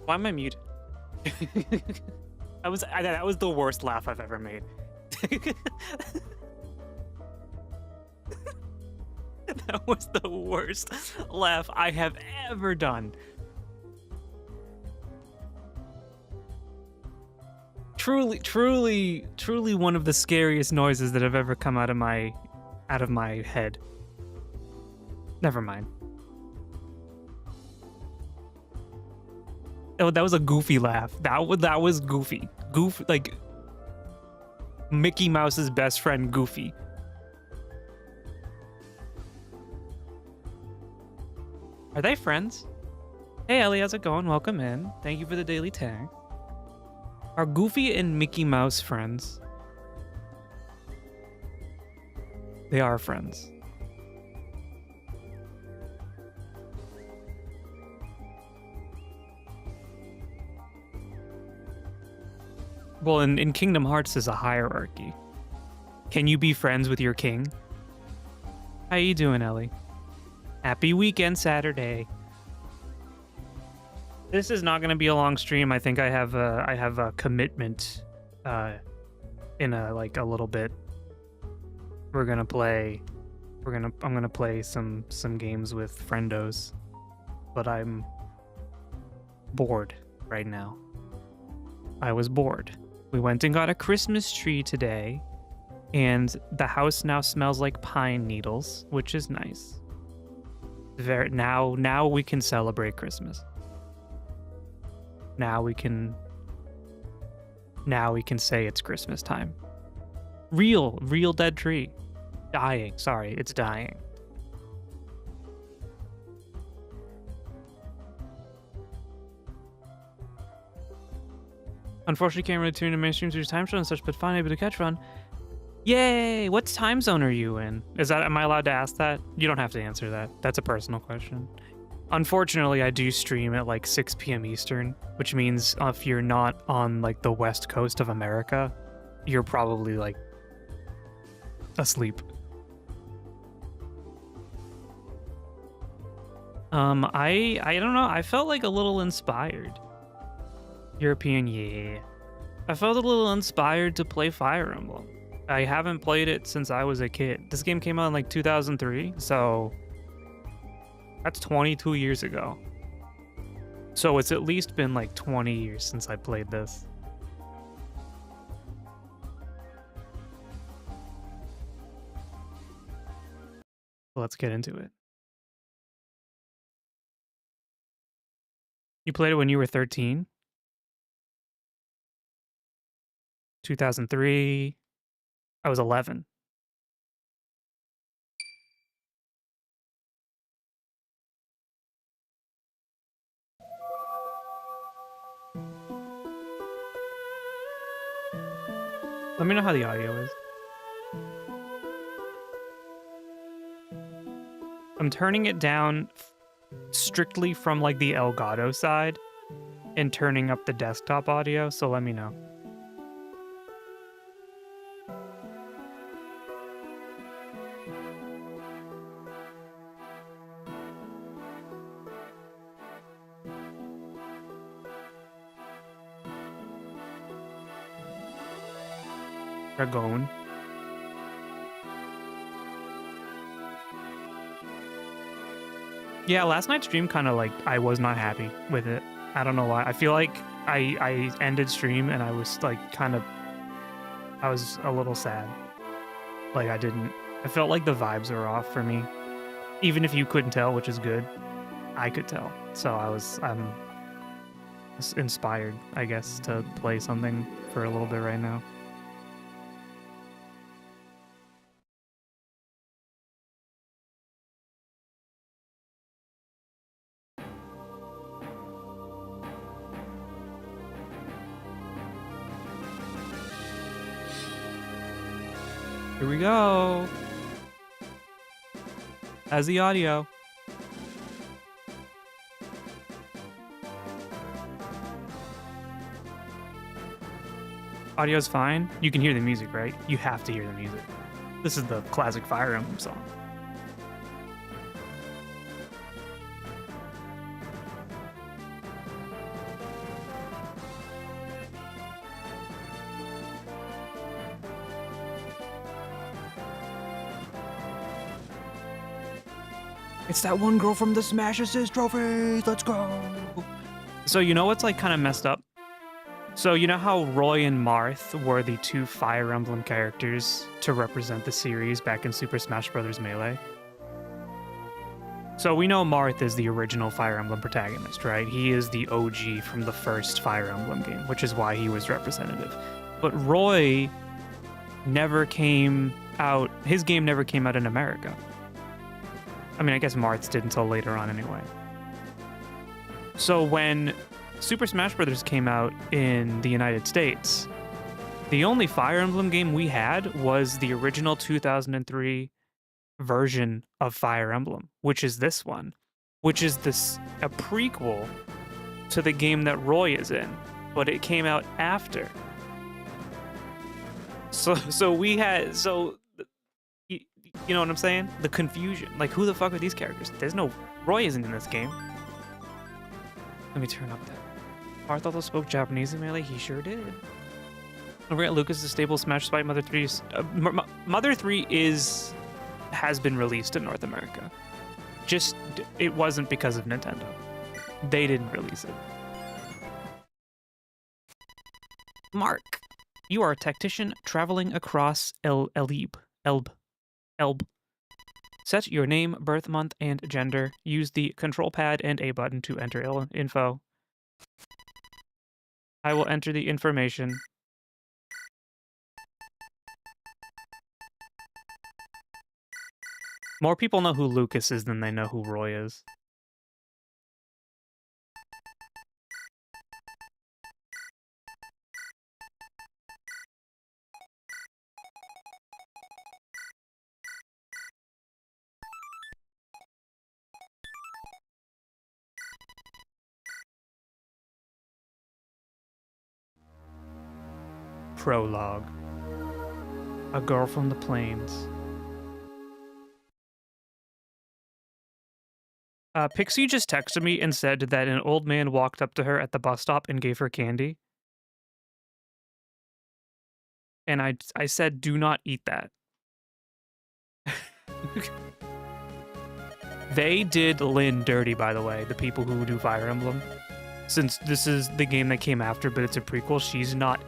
Why am I muted? That was the worst laugh I've ever made. That was the worst laugh I have ever done. Truly one of the scariest noises that have ever come out of my head. Never mind. Oh, that was a goofy laugh. That was goofy. Like Mickey Mouse's best friend, Goofy. Are they friends? Hey Ellie, how's it going? Welcome in. Thank you for the daily tag. Are Goofy and Mickey Mouse friends? They are friends. Well, in Kingdom Hearts, there's a hierarchy. Can you be friends with your king? How you doing, Ellie? Happy weekend, Saturday. This is not going to be a long stream. I think I have a commitment in a little bit. I'm gonna play some games with friendos, but I'm bored right now. I was bored. We went and got a Christmas tree today, and the house now smells like pine needles, which is nice. Now we can celebrate Christmas. Now we can say it's Christmas time. Real dead tree. Dying. Sorry, it's dying. Unfortunately, can't really tune in mainstream through time show and such, but fine, able to catch fun. Yay! What time zone are you in? Am I allowed to ask that? You don't have to answer that. That's a personal question. Unfortunately, I do stream at like 6 p.m. Eastern, which means if you're not on like the west coast of America, you're probably like asleep. I don't know. I felt like a little inspired. European, yeah. I felt a little inspired to play Fire Emblem. I haven't played it since I was a kid. This game came out in like 2003, so that's 22 years ago. So it's at least been like 20 years since I played this. Let's get into it. You played it when you were 13? 2003. I was 11. Let me know how the audio is. I'm turning it down strictly from like the Elgato side and turning up the desktop audio, so let me know. Dragon. Yeah, last night's stream kind of like I was not happy with it. I don't know why. I feel like I ended stream and I was like I was a little sad. Like I felt like the vibes were off for me. Even if you couldn't tell, which is good, I could tell. So I'm inspired, I guess, to play something for a little bit right now. Here we go. As the audio. Audio's fine. You can hear the music, right? You have to hear the music. This is the classic Fire Emblem song. It's that one girl from the Smash Assist trophies. Let's go. So you know what's like kind of messed up? So you know how Roy and Marth were the two Fire Emblem characters to represent the series back in Super Smash Bros. Melee? So we know Marth is the original Fire Emblem protagonist, right? He is the OG from the first Fire Emblem game, which is why he was representative. But Roy never came out, his game never came out in America. I mean, I guess Marth's did until later on anyway. So when Super Smash Bros. Came out in the United States, the only Fire Emblem game we had was the original 2003 version of Fire Emblem, which is this one, which is a prequel to the game that Roy is in, but it came out after. So we had, you know what I'm saying? The confusion. Like, who the fuck are these characters? There's no... Roy isn't in this game. Let me turn up that. Marth also spoke Japanese in Melee? He sure did. Don't forget, Lucas is stable Smash despite Mother 3's... Mother 3 has been released in North America. Just, it wasn't because of Nintendo. They didn't release it. Mark, you are a tactician traveling across Elb. Set your name, birth month, and gender. Use the control pad and A button to enter info. I will enter the information. More people know who Lucas is than they know who Roy is. Prologue. A girl from the plains. Pixie just texted me and said that an old man walked up to her at the bus stop and gave her candy. And I said, do not eat that. They did Lynn dirty, by the way, the people who do Fire Emblem. Since this is the game that came after, but it's a prequel, she's not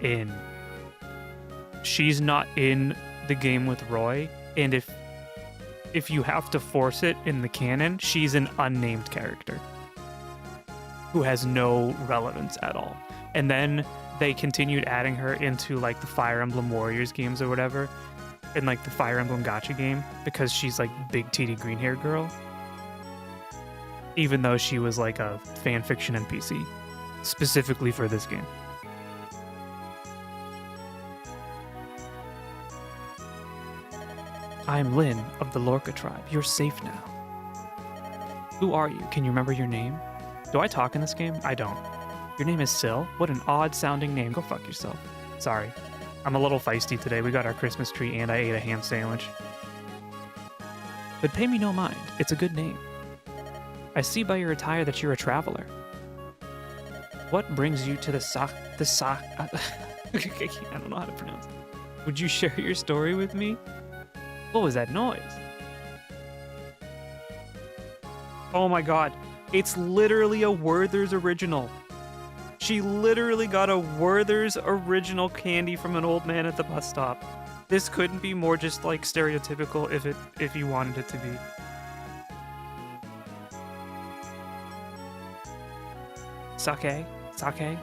in the game with Roy, and if you have to force it in the canon, she's an unnamed character who has no relevance at all. And then they continued adding her into like the Fire Emblem Warriors games or whatever, in like the Fire Emblem Gacha game, because she's like big titty green hair girl, even though she was like a fan fiction NPC specifically for this game. I'm Lynn of the Lorca tribe. You're safe now. Who are you? Can you remember your name? Do I talk in this game? I don't. Your name is Syl? What an odd sounding name. Go fuck yourself. Sorry. I'm a little feisty today. We got our Christmas tree and I ate a ham sandwich. But pay me no mind. It's a good name. I see by your attire that you're a traveler. What brings you to the I don't know how to pronounce it. Would you share your story with me? What was that noise? Oh my god. It's literally a Werther's original. She literally got a Werther's original candy from an old man at the bus stop. This couldn't be more just like stereotypical if you wanted it to be. Sake? Sake?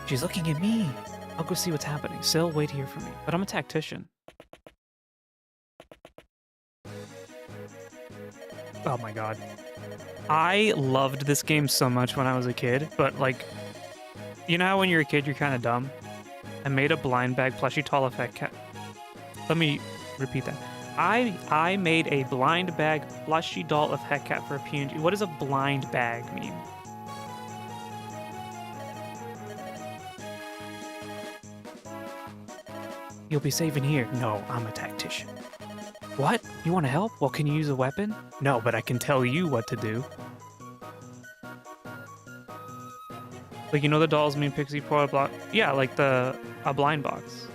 She's looking at me. I'll go see what's happening. Syl, wait here for me. But I'm a tactician. Oh my god. I loved this game so much when I was a kid, but like, you know how when you're a kid you're kind of dumb? I made a blind bag plushie doll effect cat. Let me repeat that. I made a blind bag plushie doll of Heck Cat for a PNG. What does a blind bag mean? You'll be safe in here. No, I'm a tactician. What? You want to help? Well, can you use a weapon? No, but I can tell you what to do. Like, you know the dolls mean Pixie Portal block? Yeah, like a blind box.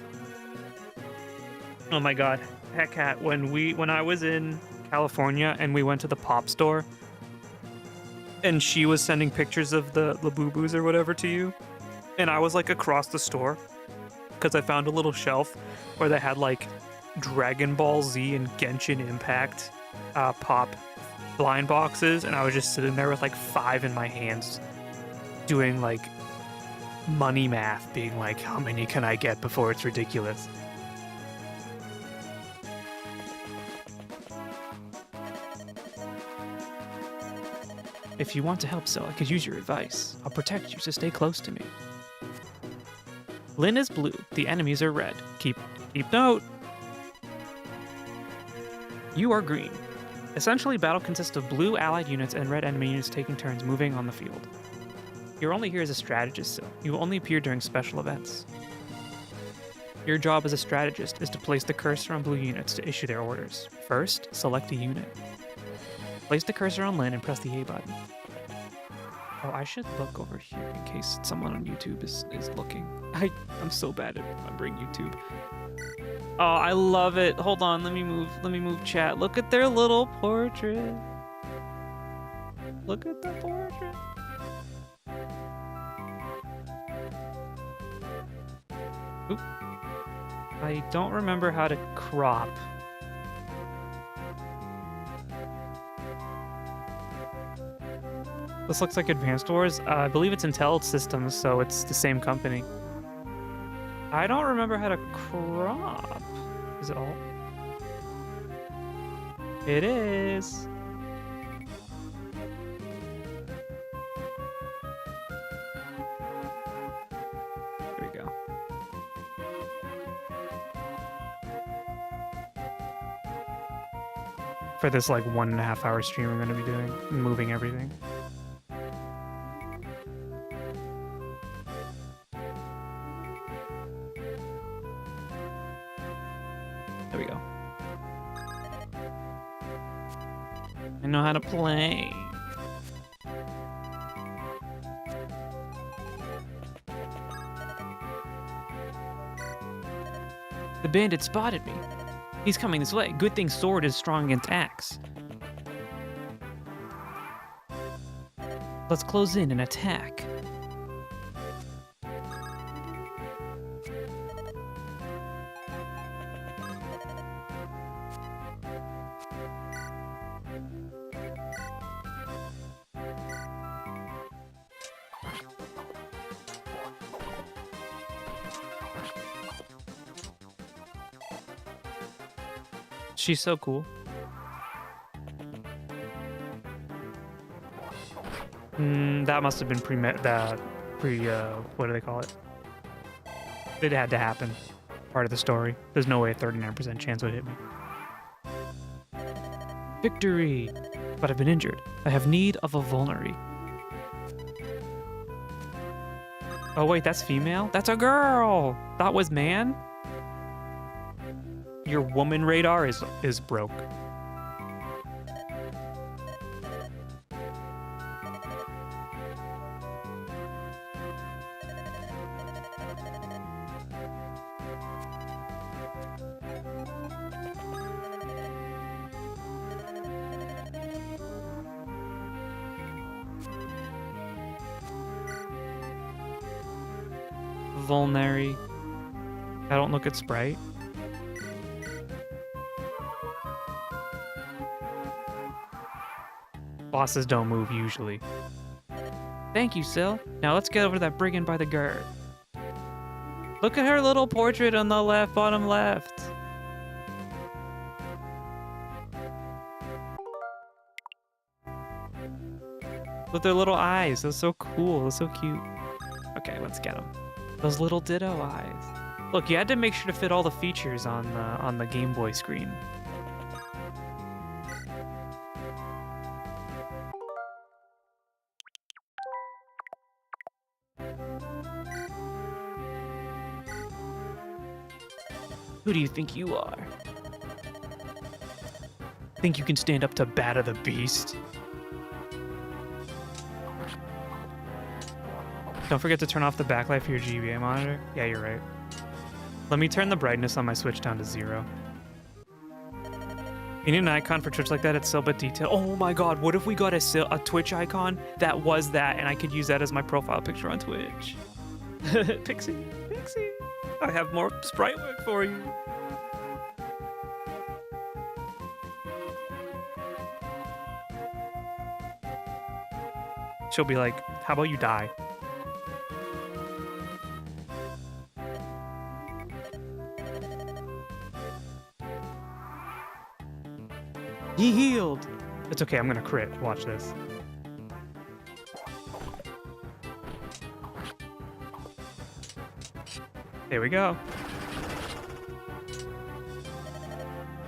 Oh my god. Heck Cat, when I was in California, and we went to the pop store, and she was sending pictures of the Labubus or whatever to you, and I was like across the store because I found a little shelf where they had like Dragon Ball Z and Genshin Impact pop blind boxes, and I was just sitting there with like 5 in my hands doing like money math, being like, how many can I get before it's ridiculous? If you want to help Syl, I could use your advice. I'll protect you, so stay close to me. Lynn is blue, the enemies are red. Keep note. You are green. Essentially, battle consists of blue allied units and red enemy units taking turns moving on the field. You're only here as a strategist, Syl. You will only appear during special events. Your job as a strategist is to place the cursor on blue units to issue their orders. First, select a unit. Place the cursor on Lynn and press the A button. Oh, I should look over here in case someone on YouTube is looking. I'm so bad at remembering YouTube. Oh, I love it. Hold on, let me move chat. Look at their little portrait. Look at the portrait. Oop. I don't remember how to crop. This looks like Advanced Wars. I believe it's Intel Systems, so it's the same company. I don't remember how to crop. Is it all? It is. Here we go. For this like 1.5 hour stream I'm gonna be doing, moving everything. There we go. I know how to play. The bandit spotted me. He's coming this way. Good thing sword is strong against axe. Let's close in and attack. She's so cool. That must have been what do they call it? It had to happen. Part of the story. There's no way a 39% chance would hit me. Victory! But I've been injured. I have need of a vulnerary. Oh wait, that's female? That's a girl! That was man? Your woman radar is broke. Vulnerary. I don't look at Sprite. Bosses don't move usually. Thank you, Syl. Now let's get over to that brigand by the guard. Look at her little portrait on the left, bottom left. With their little eyes. Those so cool. Those so cute. Okay, let's get them. Those little ditto eyes. Look, you had to make sure to fit all the features on the Game Boy screen. Who do you think you are? Think you can stand up to Bat of the Beast? Don't forget to turn off the backlight for your GBA monitor. Yeah, you're right. Let me turn the brightness on my Switch down to 0. You need an icon for Twitch like that. It's so but detailed. Oh my god, what if we got a Twitch icon that was that, and I could use that as my profile picture on Twitch? Pixie, Pixie, I have more sprite work for you. She'll be like, how about you die? He healed. It's okay, I'm gonna crit. Watch this. There we go.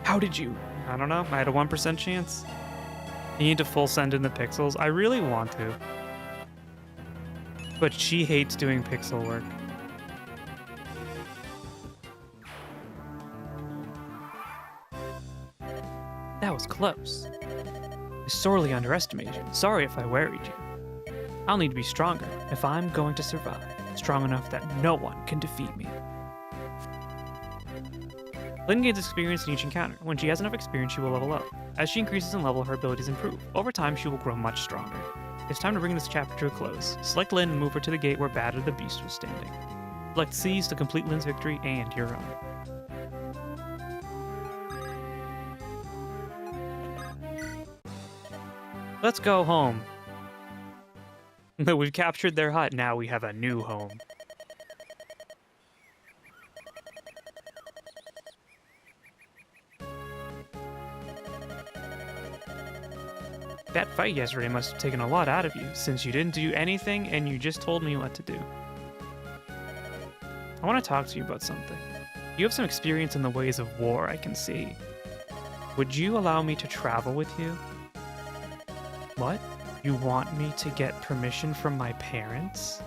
How did you? I don't know. I had a 1% chance. You need to full send in the pixels. I really want to. But she hates doing pixel work. That was close. I sorely underestimated you. Sorry if I worried you. I'll need to be stronger if I'm going to survive. Strong enough that no one can defeat me. Lynn gains experience in each encounter. When she has enough experience, she will level up. As she increases in level, her abilities improve. Over time, she will grow much stronger. It's time to bring this chapter to a close. Select Lynn and move her to the gate where Batter the Beast was standing. Select C's to complete Lynn's victory and your own. Let's go home. We've captured their hut, now we have a new home. That fight yesterday must have taken a lot out of you, since you didn't do anything and you just told me what to do. I want to talk to you about something. You have some experience in the ways of war, I can see. Would you allow me to travel with you? What? You want me to get permission from my parents?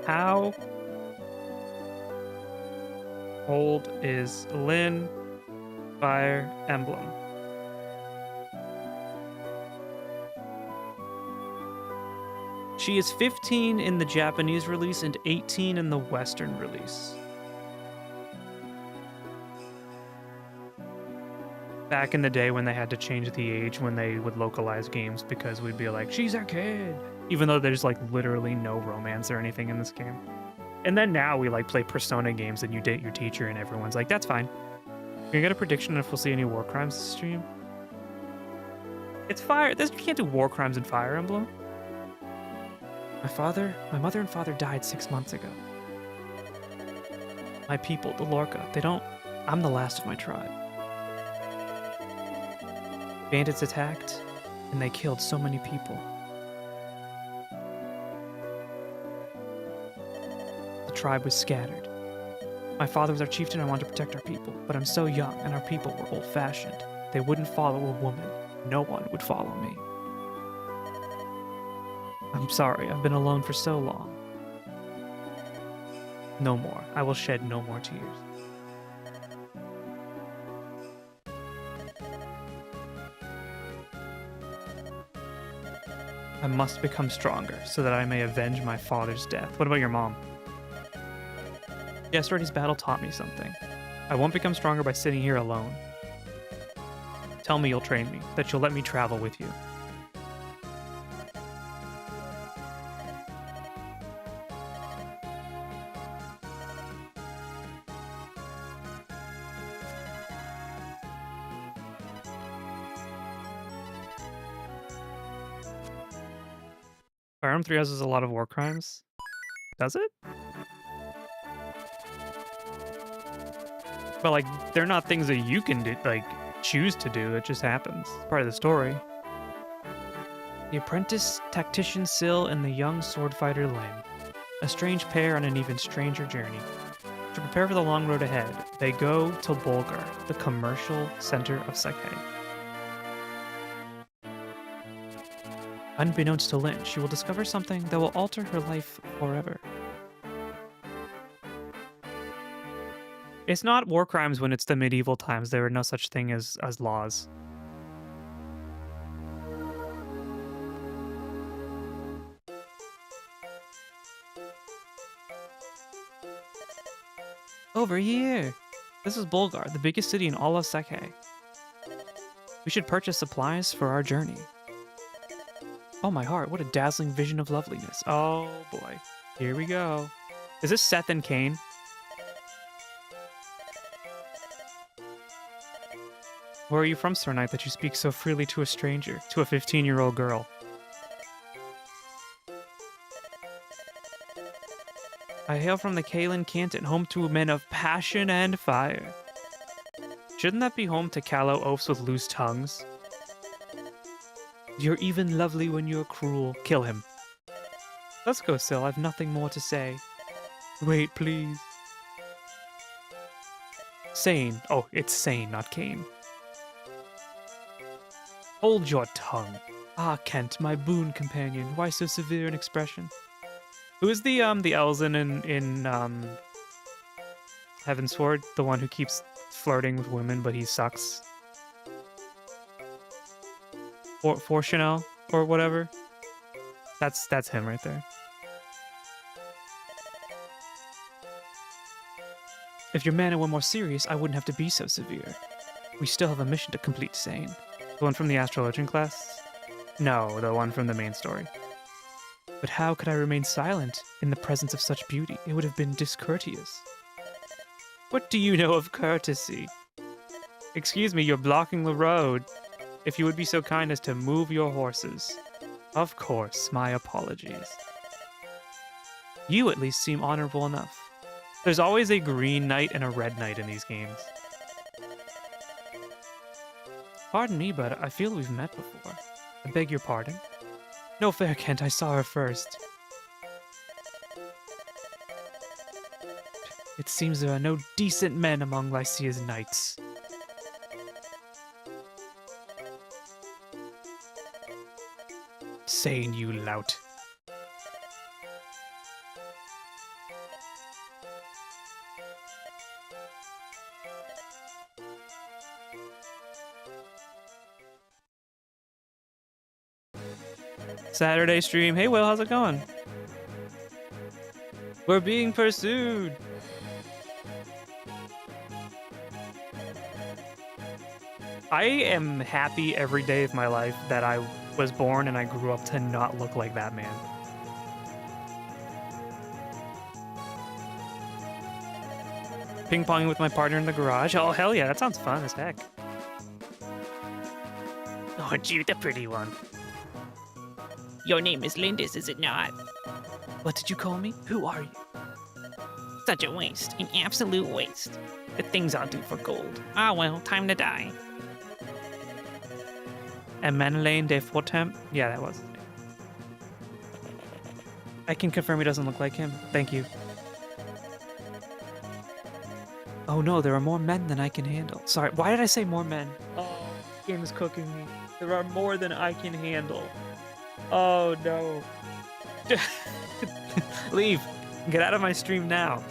How old is Lynn Fire Emblem? She is 15 in the Japanese release and 18 in the Western release. Back in the day when they had to change the age when they would localize games because we'd be like, she's a kid, even though there's like literally no romance or anything in this game. And then now we like play Persona games and you date your teacher and everyone's like, that's fine. Can you get a prediction if we'll see any war crimes this stream? It's Fire. You can't do war crimes in Fire Emblem. My mother and father died 6 months ago. My people, the Lorca, I'm the last of my tribe. Bandits attacked, and they killed so many people. The tribe was scattered. My father was our chieftain, I wanted to protect our people, but I'm so young, and our people were old-fashioned. They wouldn't follow a woman. No one would follow me. I'm sorry, I've been alone for so long. No more. I will shed no more tears. I must become stronger so that I may avenge my father's death. What about your mom? Yesterday's battle taught me something. I won't become stronger by sitting here alone. Tell me you'll train me, that you'll let me travel with you. Fire Emblem 3 has a lot of war crimes. Does it? But like, they're not things that you can do, like choose to do. It just happens. It's part of the story. The apprentice tactician Syl and the young sword fighter Lin. A strange pair on an even stranger journey. To prepare for the long road ahead, they go to Bulgar, the commercial center of Sakai. Unbeknownst to Lin, she will discover something that will alter her life forever. It's not war crimes when it's the medieval times. There were no such thing as laws. Over here! This is Bulgar, the biggest city in all of Sekhe. We should purchase supplies for our journey. Oh my heart, what a dazzling vision of loveliness. Oh boy. Here we go. Is this Seth and Cain? Where are you from, Sir Knight, that you speak so freely to a stranger, to a 15-year-old girl? I hail from the Kalen Canton, home to men of passion and fire. Shouldn't that be home to callow oafs with loose tongues? You're even lovely when you're cruel. Kill him. Let's go, Syl. I've nothing more to say. Wait, please. Sane. Oh, it's Sane, not Cain. Hold your tongue. Ah, Kent, my boon companion. Why so severe an expression? Who is the Elzen in Heavensward? The one who keeps flirting with women, but he sucks. For Chanel or whatever. That's him right there. If your manner were more serious, I wouldn't have to be so severe. We still have a mission to complete, Sane. The one from the Astral Legend class? No, the one from the main story. But how could I remain silent in the presence of such beauty? It would have been discourteous. What do you know of courtesy? Excuse me, you're blocking the road. If you would be so kind as to move your horses. Of course, my apologies. You at least seem honorable enough. There's always a green knight and a red knight in these games. Pardon me, but I feel we've met before. I beg your pardon? No fair, Kent, I saw her first. It seems there are no decent men among Lycia's knights. Sane, you lout. Saturday stream. Hey, Will, how's it going? We're being pursued. I am happy every day of my life that I was born and I grew up to not look like that man. Ping-ponging with my partner in the garage. Oh, hell yeah, that sounds fun as heck. Aren't you the pretty one? Your name is Lindis, is it not? What did you call me? Who are you? Such a waste. An absolute waste. The things I'll do for gold. Ah well, time to die. Emmanuel de Fortemps? Yeah, that was his name. I can confirm he doesn't look like him. Thank you. Oh no, there are more men than I can handle. Sorry, why did I say more men? Oh, the game is cooking me. There are more than I can handle. Oh no. Leave. Get out of my stream now.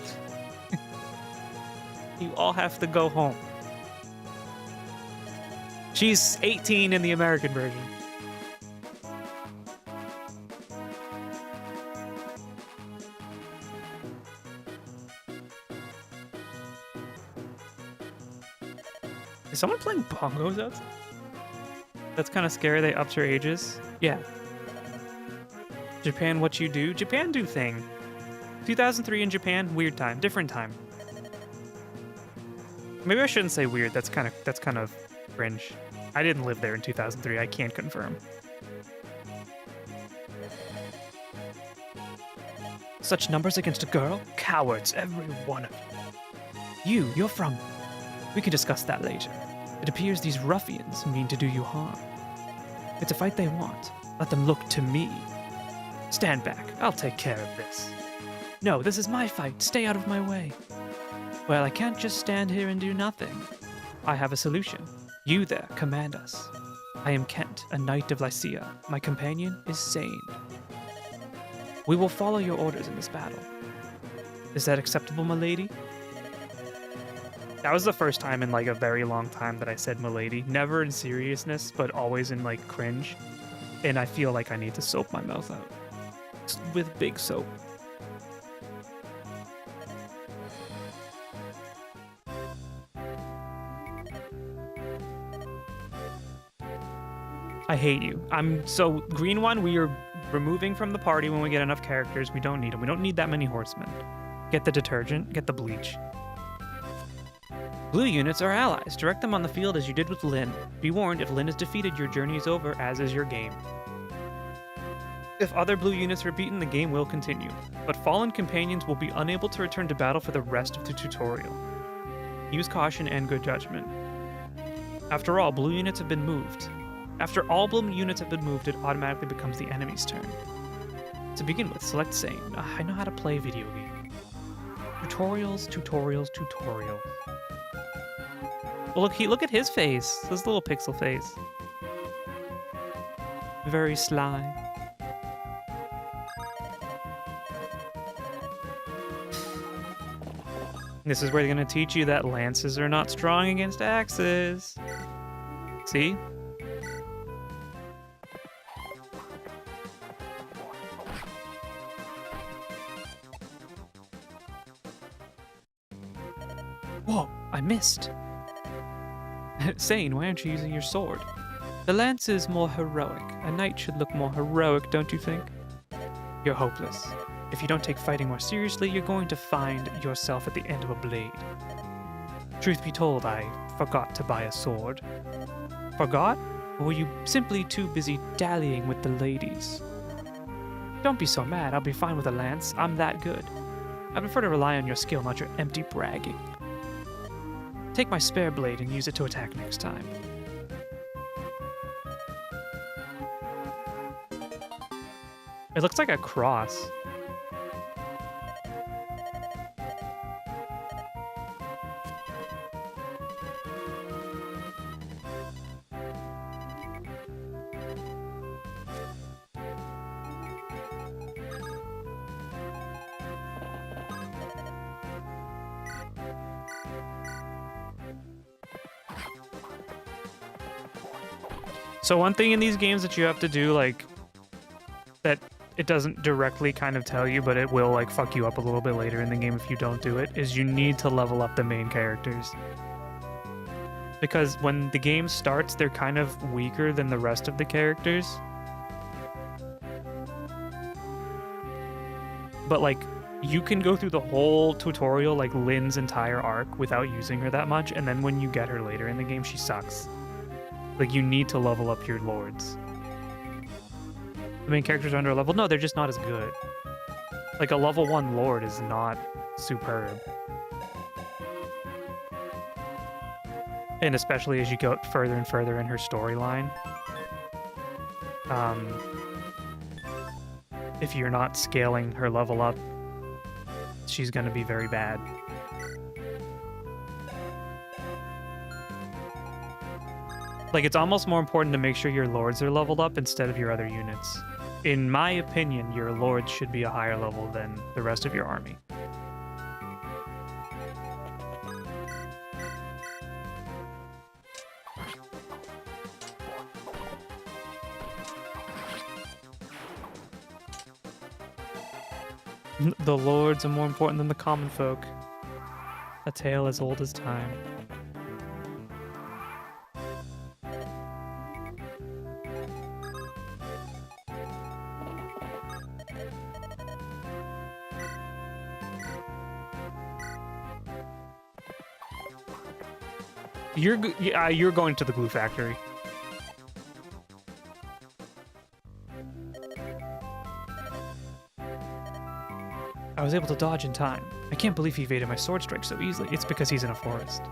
You all have to go home. She's 18 in the American version. Is someone playing bongos outside? That's kind of scary. They upped your ages. Yeah. Japan, what you do? Japan do thing. 2003 in Japan, weird time, different time. Maybe I shouldn't say weird. That's kind of cringe. I didn't live there in 2003. I can't confirm. Such numbers against a girl? Cowards, every one of you. You're from... We can discuss that later. It appears these ruffians mean to do you harm. It's a fight they want. Let them look to me. Stand back. I'll take care of this. No, this is my fight. Stay out of my way. Well, I can't just stand here and do nothing. I have a solution. You there, command us. I am Kent, a knight of Lycia. My companion is Sane. We will follow your orders in this battle. Is that acceptable, my lady? That was the first time in like a very long time that I said "milady." Never in seriousness, but always in like cringe. And I feel like I need to soap my mouth out with big soap. I hate you. So green one we are removing from the party when we get enough characters. We don't need them. We don't need that many horsemen. Get the detergent, get the bleach. Blue units are allies. Direct them on the field as you did with Lynn. Be warned, if Lynn is defeated, your journey is over, as is your game. If other blue units are beaten, the game will continue, but fallen companions will be unable to return to battle for the rest of the tutorial. Use caution and good judgment. After all, blue units have been moved. After all blue units have been moved, it automatically becomes the enemy's turn. To begin with, select Sane. I know how to play video game. Tutorials, tutorials, tutorials. Well, look at his face. His little pixel face. Very sly. This is where they're going to teach you that lances are not strong against axes. See? Whoa, I missed. Sane, why aren't you using your sword? The lance is more heroic. A knight should look more heroic, don't you think? You're hopeless. If you don't take fighting more seriously, you're going to find yourself at the end of a blade. Truth be told, I forgot to buy a sword. Forgot? Or were you simply too busy dallying with the ladies? Don't be so mad, I'll be fine with a lance. I'm that good. I prefer to rely on your skill, not your empty bragging. Take my spare blade and use it to attack next time. It looks like a cross. So one thing in these games that you have to do, like, that it doesn't directly kind of tell you, but it will, like, fuck you up a little bit later in the game if you don't do it, is you need to level up the main characters. Because when the game starts, they're kind of weaker than the rest of the characters. But, like, you can go through the whole tutorial, like Lynn's entire arc, without using her that much, and then when you get her later in the game, she sucks. Like, you need to level up your lords. The main characters are under a level. No, they're just not as good. Like, a level 1 lord is not superb. And especially as you go further and further in her storyline. If you're not scaling her level up, she's gonna be very bad. Like, it's almost more important to make sure your lords are leveled up instead of your other units. In my opinion, your lords should be a higher level than the rest of your army. The lords are more important than the common folk. A tale as old as time. You're going to the glue factory. I was able to dodge in time. I can't believe he evaded my sword strike so easily. It's because he's in a forest.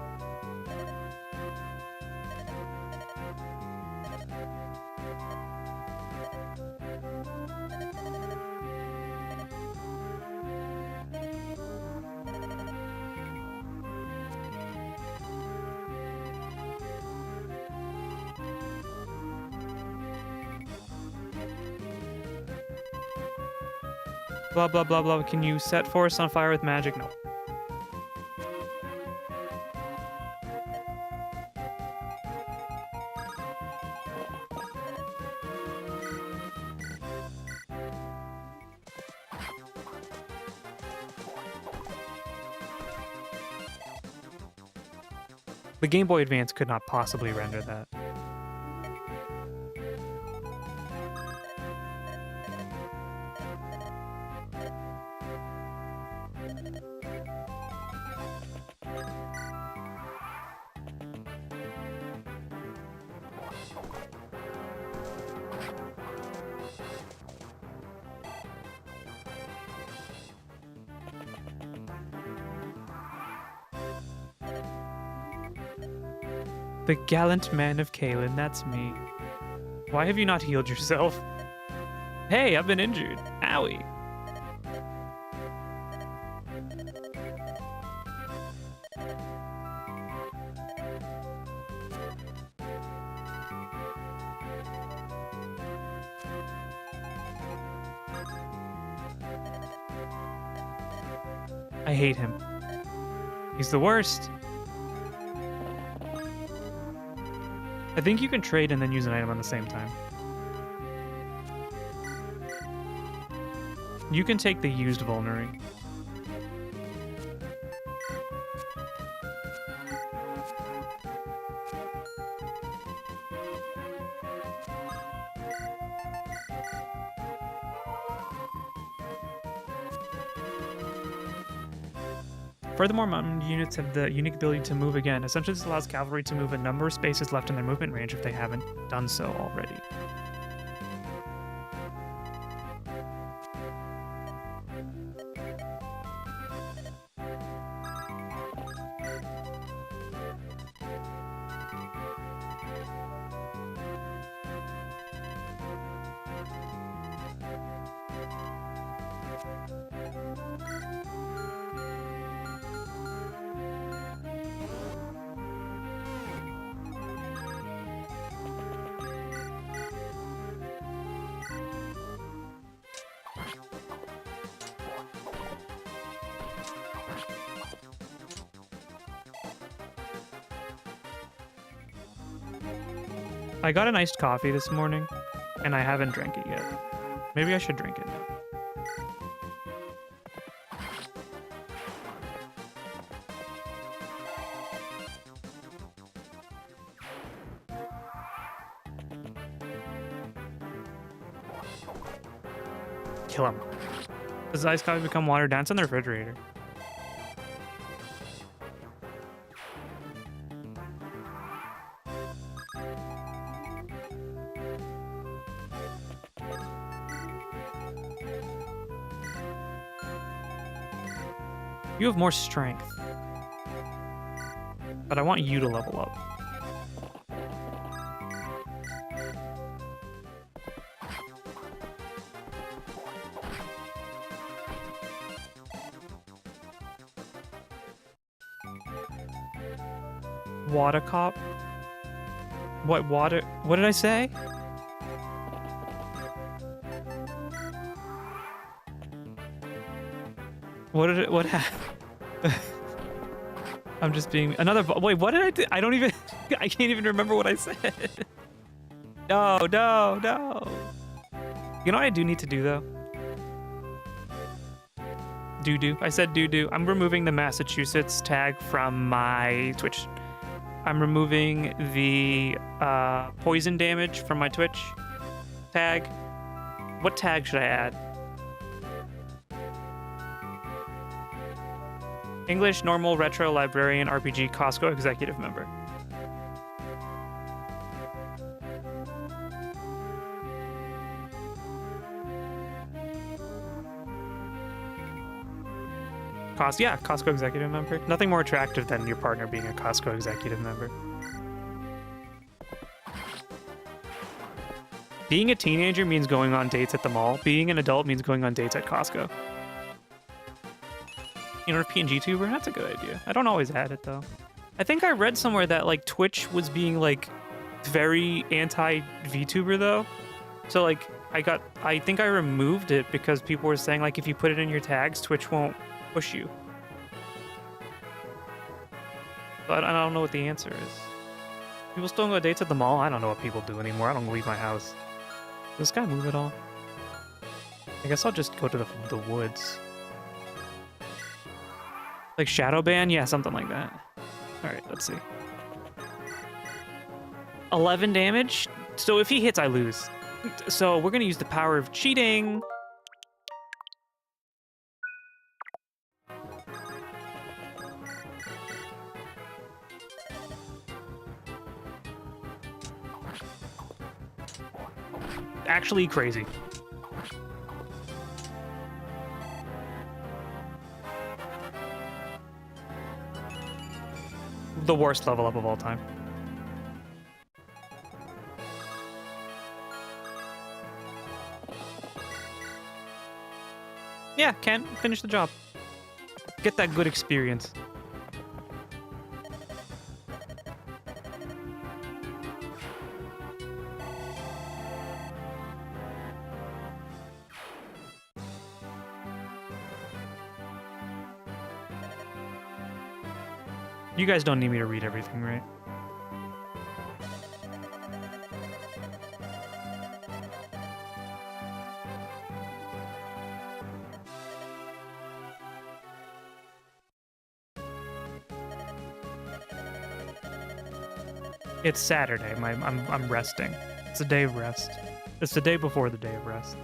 Blah, blah, blah, blah. Can you set forests on fire with magic? No. The Game Boy Advance could not possibly render that. The gallant man of Kalen, that's me. Why have you not healed yourself? Hey, I've been injured. Owie. I hate him. He's the worst. I think you can trade and then use an item on the same time. You can take the used vulnerary. Furthermore, mountain units have the unique ability to move again. Essentially, this allows cavalry to move a number of spaces left in their movement range if they haven't done so already. I got an iced coffee this morning, and I haven't drank it yet. Maybe I should drink it now. Kill him. Does iced coffee become watered down? It's in the refrigerator. You have more strength. But I want you to level up. Water cop? What water? What did I say? What did it? What happened? I'm just being another. Wait, what did I do? I don't even. I can't even remember what I said. No. You know what I do need to do though? Doo-doo. I said doo-doo. I'm removing the Massachusetts tag from my Twitch. I'm removing the poison damage from my Twitch tag. What tag should I add? English, normal, retro, librarian, RPG, Costco executive member. Costco executive member. Nothing more attractive than your partner being a Costco executive member. Being a teenager means going on dates at the mall. Being an adult means going on dates at Costco. You know, pngtuber? That's a good idea. I don't always add it, though. I think I read somewhere that, like, Twitch was being, like, very anti-VTuber, though. So, like, I think I removed it because people were saying, like, if you put it in your tags, Twitch won't push you. But I don't know what the answer is. People still go on dates at the mall? I don't know what people do anymore. I don't leave my house. Does this guy move at all? I guess I'll just go to the woods. Like shadow ban? Yeah, something like that. Alright, let's see. 11 damage? So if he hits, I lose. So we're gonna use the power of cheating. Actually crazy. The worst level up of all time. Yeah, Ken, finish the job. Get that good experience. You guys don't need me to read everything, right? It's Saturday. I'm resting. It's a day of rest. It's the day before the day of rest.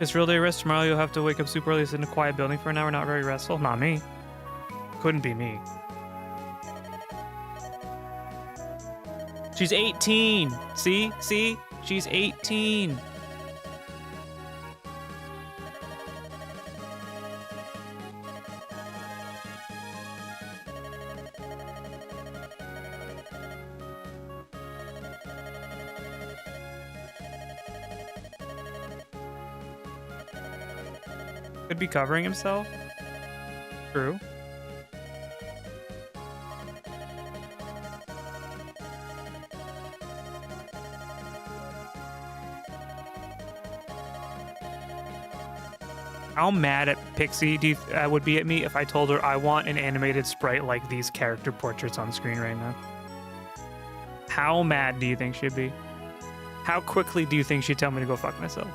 It's real day rest. Tomorrow you'll have to wake up super early, sit in a quiet building for an hour. Not very restful. Not me. Couldn't be me. She's 18. See? See? She's 18. Could be covering himself. True. How mad at Pixie would be at me if I told her I want an animated sprite like these character portraits on screen right now? How mad do you think she'd be? How quickly do you think she'd tell me to go fuck myself?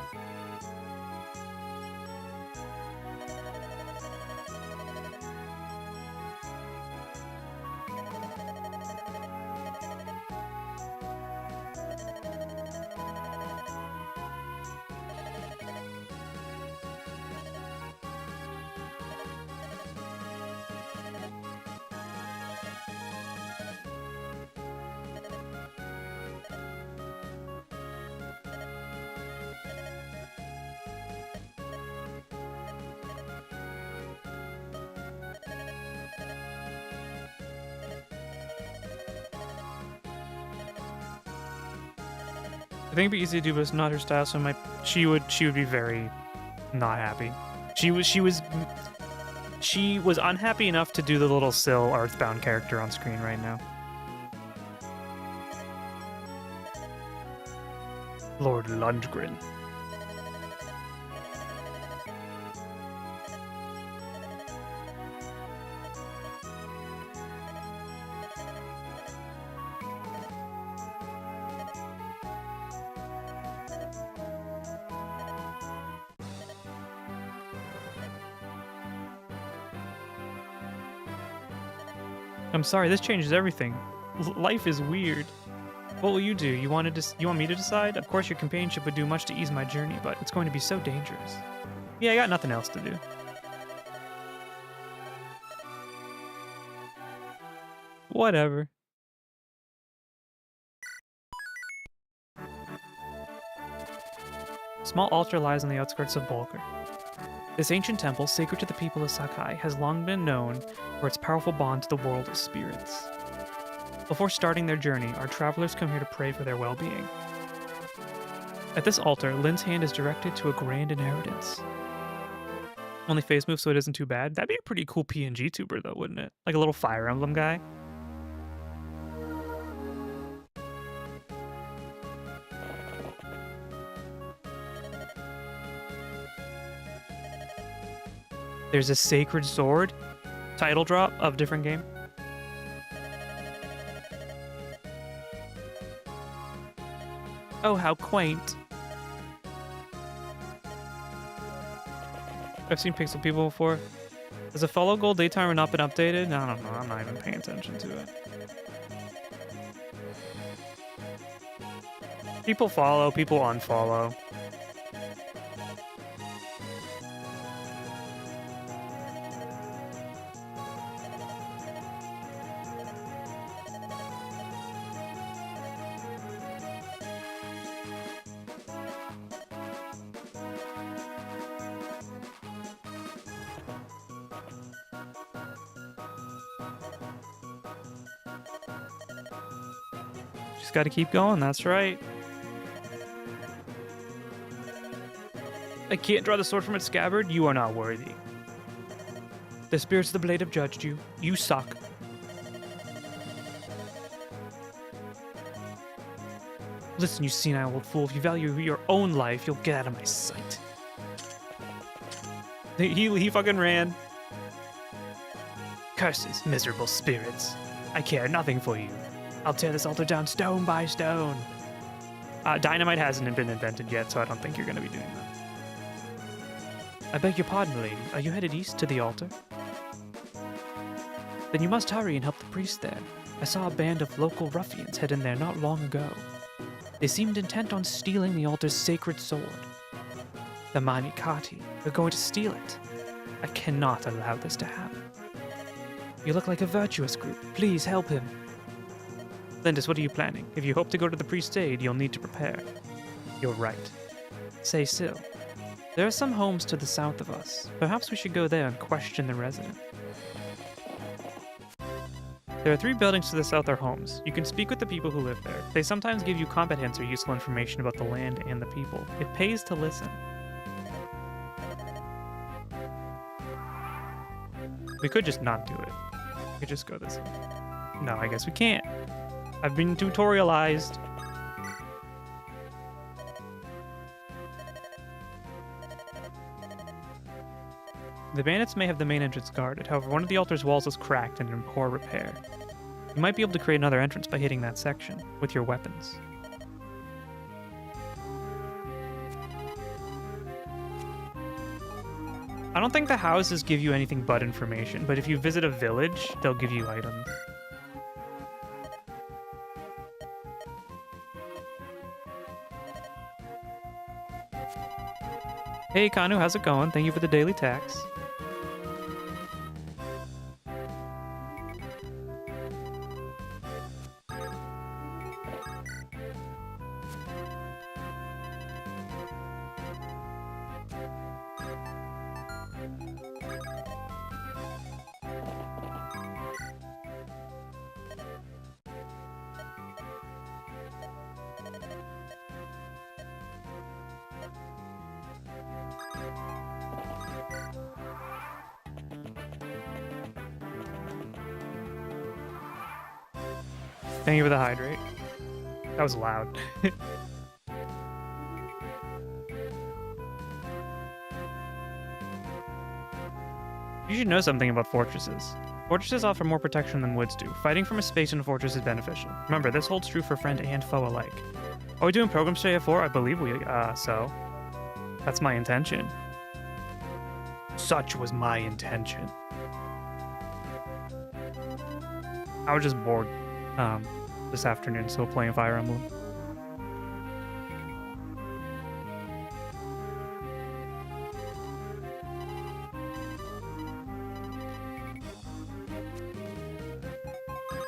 I think it'd be easy to do, but it's not her style, so she would be very not happy. She was unhappy enough to do the little Syl Earthbound character on screen right now. Lord Lundgren. I'm sorry, this changes everything. Life is weird. What will you do? You want me to decide? Of course your companionship would do much to ease my journey, but it's going to be so dangerous. Yeah, I got nothing else to do. Whatever. Small altar lies on the outskirts of Bulgar. This ancient temple, sacred to the people of Sakai, has long been known for its powerful bond to the world of spirits. Before starting their journey, our travelers come here to pray for their well-being. At this altar, Lynn's hand is directed to a grand inheritance. Only face move so it isn't too bad. That'd be a pretty cool pngtuber though, wouldn't it? Like a little Fire Emblem guy. There's a sacred sword. Title drop of different game. Oh, how quaint. I've seen pixel people before. Has a follow gold daytimer not been updated? I don't know. I'm not even paying attention to it. People follow, people unfollow. Just gotta keep going, that's right. I can't draw the sword from its scabbard. You are not worthy. The spirits of the blade have judged you. You suck. Listen, you senile old fool. If you value your own life, you'll get out of my sight. He fucking ran. Curses, miserable spirits. I care nothing for you. I'll tear this altar down stone by stone. Dynamite hasn't been invented yet, so I don't think you're going to be doing that. I beg your pardon, lady. Are you headed east to the altar? Then you must hurry and help the priest there. I saw a band of local ruffians head in there not long ago. They seemed intent on stealing the altar's sacred sword. The Manikati are going to steal it. I cannot allow this to happen. You look like a virtuous group. Please help him. Lindis, what are you planning? If you hope to go to the priest's aid, you'll need to prepare. You're right. Say still. There are some homes to the south of us. Perhaps we should go there and question the resident. There are 3 buildings to the south are homes. You can speak with the people who live there. They sometimes give you combat hints or useful information about the land and the people. It pays to listen. We could just not do it. We could just go this way. No, I guess we can't. I've been tutorialized. The bandits may have the main entrance guarded. However, one of the altar's walls is cracked and in poor repair. You might be able to create another entrance by hitting that section with your weapons. I don't think the houses give you anything but information, but if you visit a village, they'll give you items. Hey Kanu, how's it going? Thank you for the daily tax. Thank you for the hydrate. That was loud. You should know something about fortresses. Fortresses offer more protection than woods do. Fighting from a space in a fortress is beneficial. Remember, this holds true for friend and foe alike. Are we doing programs today at 4? I believe so. That's my intention. Such was my intention. I was just bored this afternoon, so playing Fire Emblem.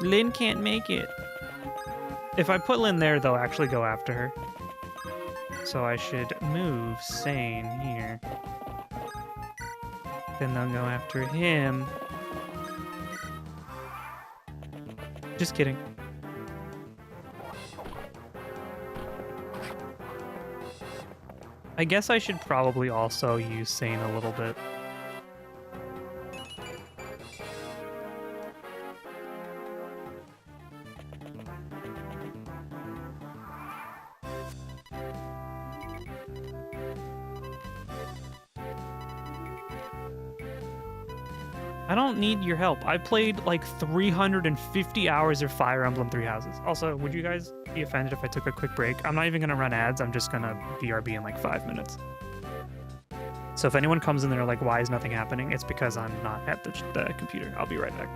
Lynn can't make it. If I put Lynn there, they'll actually go after her. So I should move Sane here. Then they'll go after him. Just kidding. I guess I should probably also use Sane a little bit. I don't need your help. I played like 350 hours of Fire Emblem Three Houses. Also, would you guys be offended if I took a quick break? I'm not even going to run ads. I'm just going to BRB in like 5 minutes. So if anyone comes in there like, why is nothing happening? It's because I'm not at the computer. I'll be right back.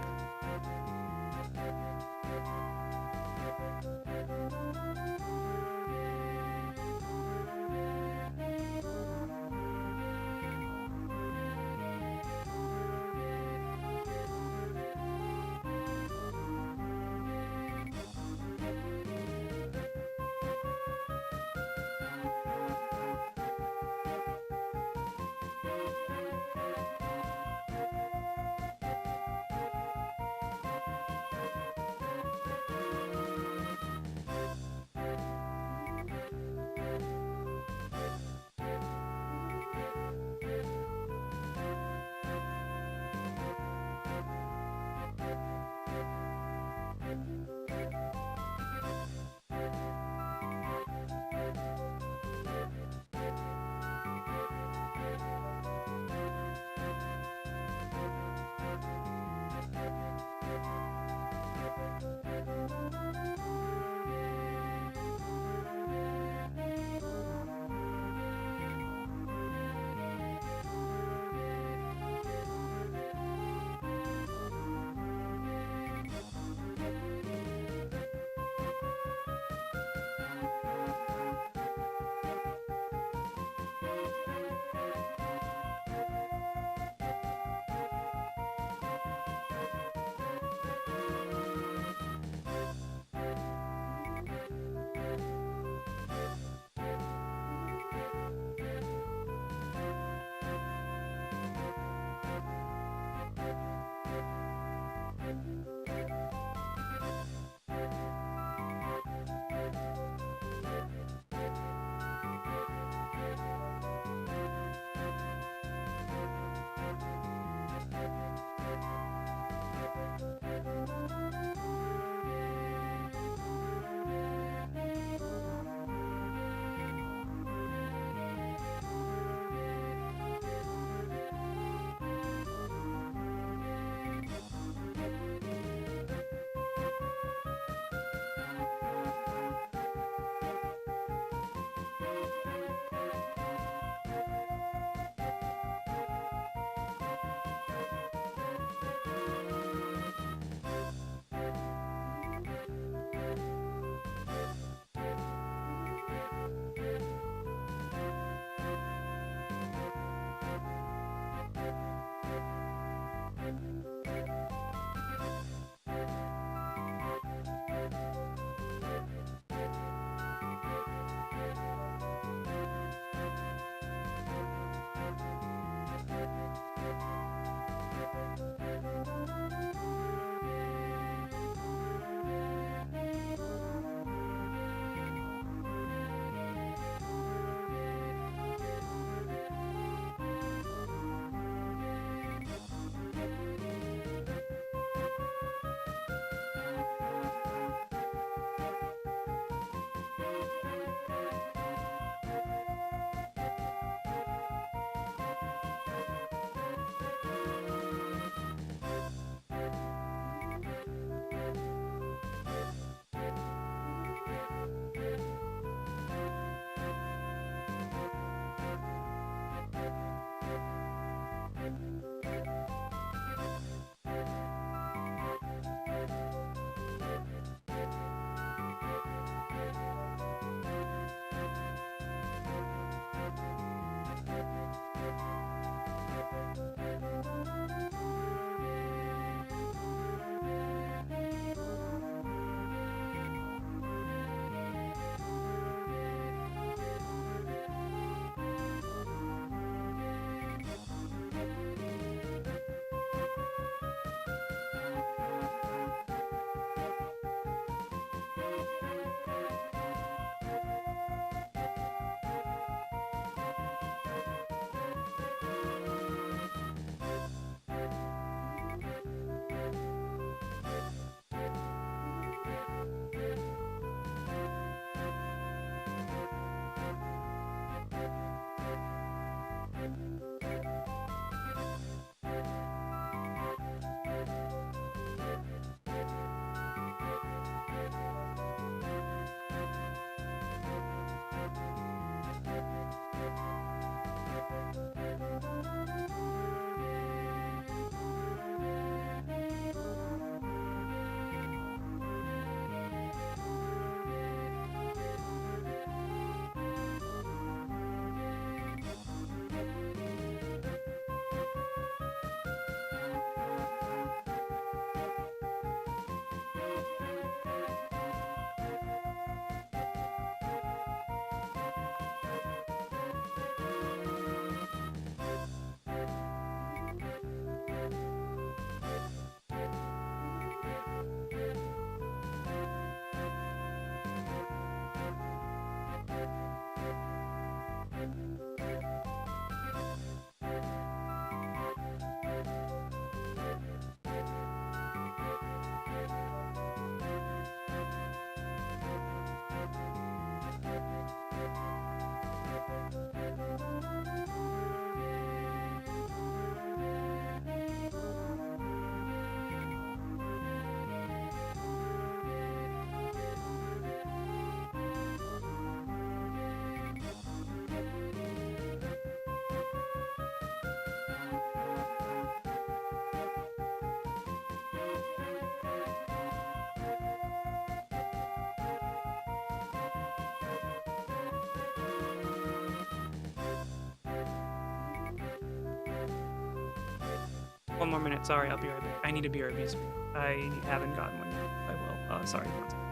1 more minute. Sorry, I'll be right back. I need a BRB. I haven't gotten one yet. I will. Sorry. 1 second.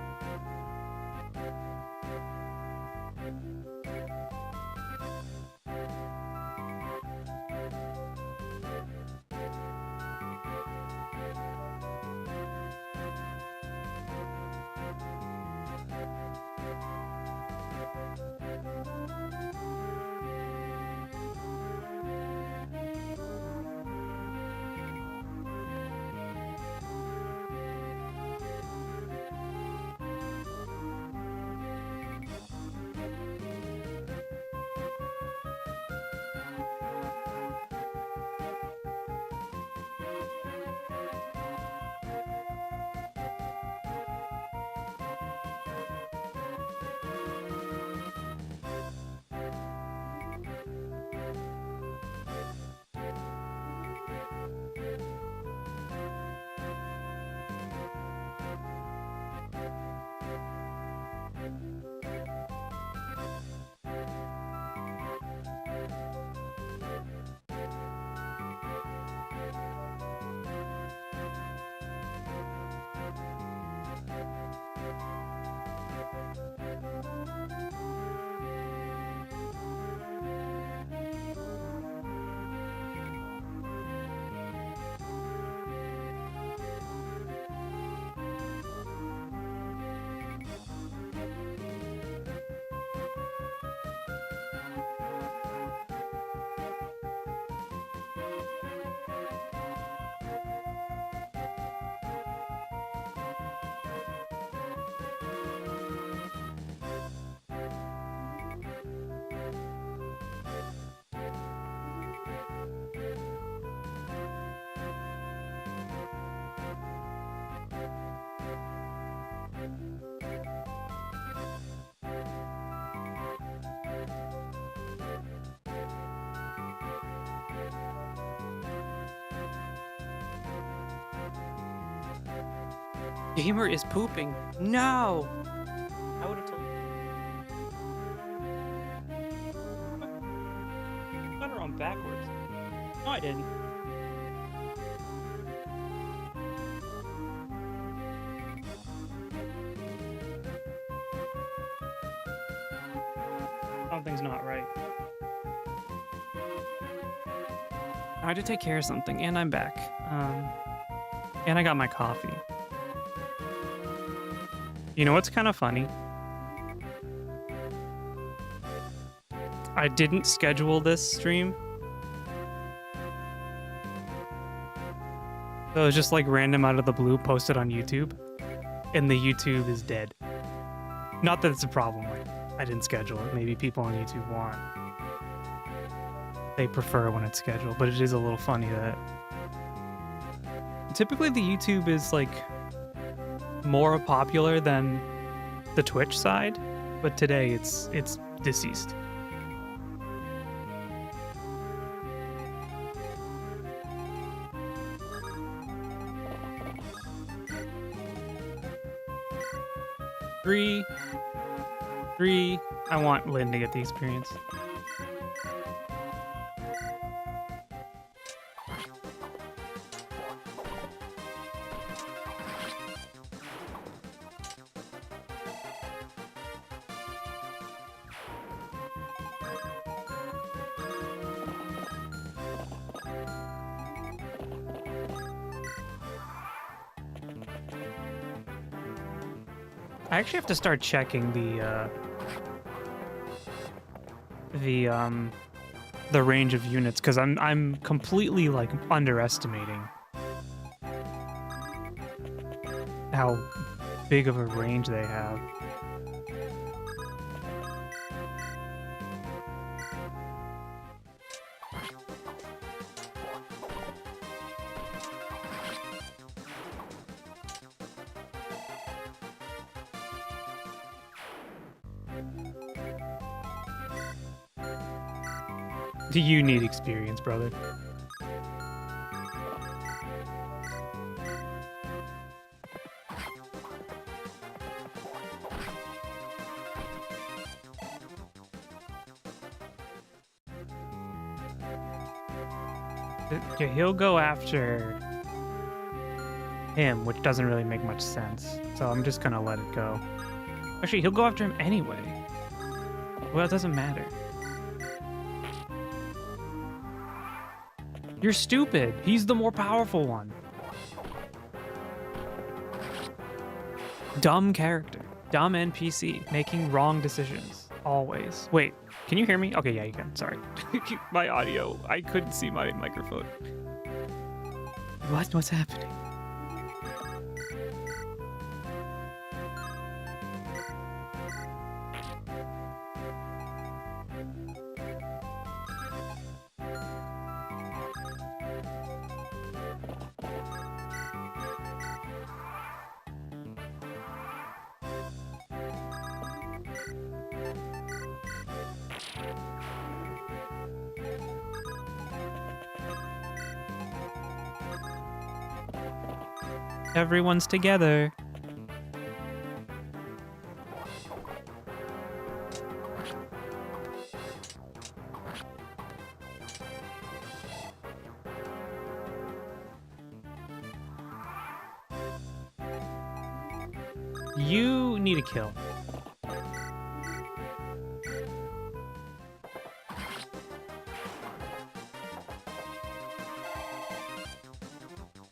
Gamer is pooping. No! I would have told you. Got her on backwards. No, I didn't. Something's not right. I had to take care of something, and I'm back. And I got my coffee. You know what's kind of funny? I didn't schedule this stream. So it was just like random out of the blue posted on YouTube. And the YouTube is dead. Not that it's a problem, like I didn't schedule it. Maybe people on YouTube want. They prefer when it's scheduled, but it is a little funny that typically the YouTube is like more popular than the Twitch side, but today it's deceased. Three. I want Lynn to get the experience. I actually have to start checking the range of units because I'm completely like underestimating how big of a range they have. You need experience, brother. Okay, he'll go after him, which doesn't really make much sense. So I'm just gonna let it go. Actually, he'll go after him anyway. Well, it doesn't matter. You're stupid. He's the more powerful one. Dumb character. Dumb NPC. Making wrong decisions. Always. Wait, can you hear me? Okay, yeah, you can. Sorry. My audio. I couldn't see my microphone. What's happening? Everyone's together. You need a kill.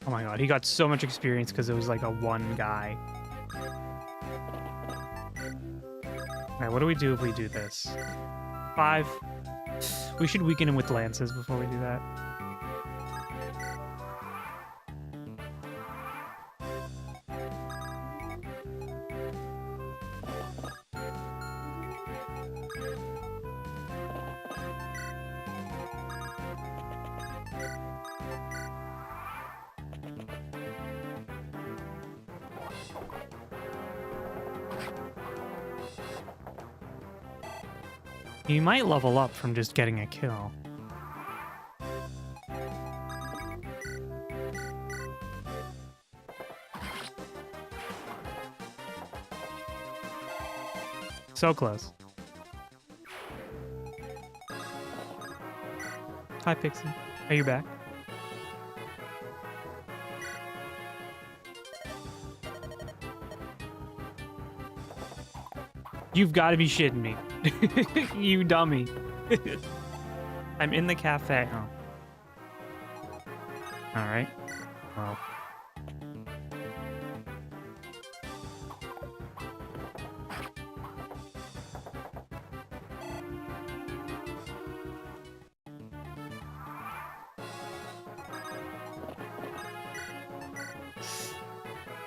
Oh my god, he got so much experience because it was like a one guy. Alright, what do we do if we do this? 5. We should weaken him with lances before we do that. He might level up from just getting a kill. So close. Hi, Pixie. Are you back? You've got to be shitting me. You dummy. I'm in the cafe. Oh. Alright. Well.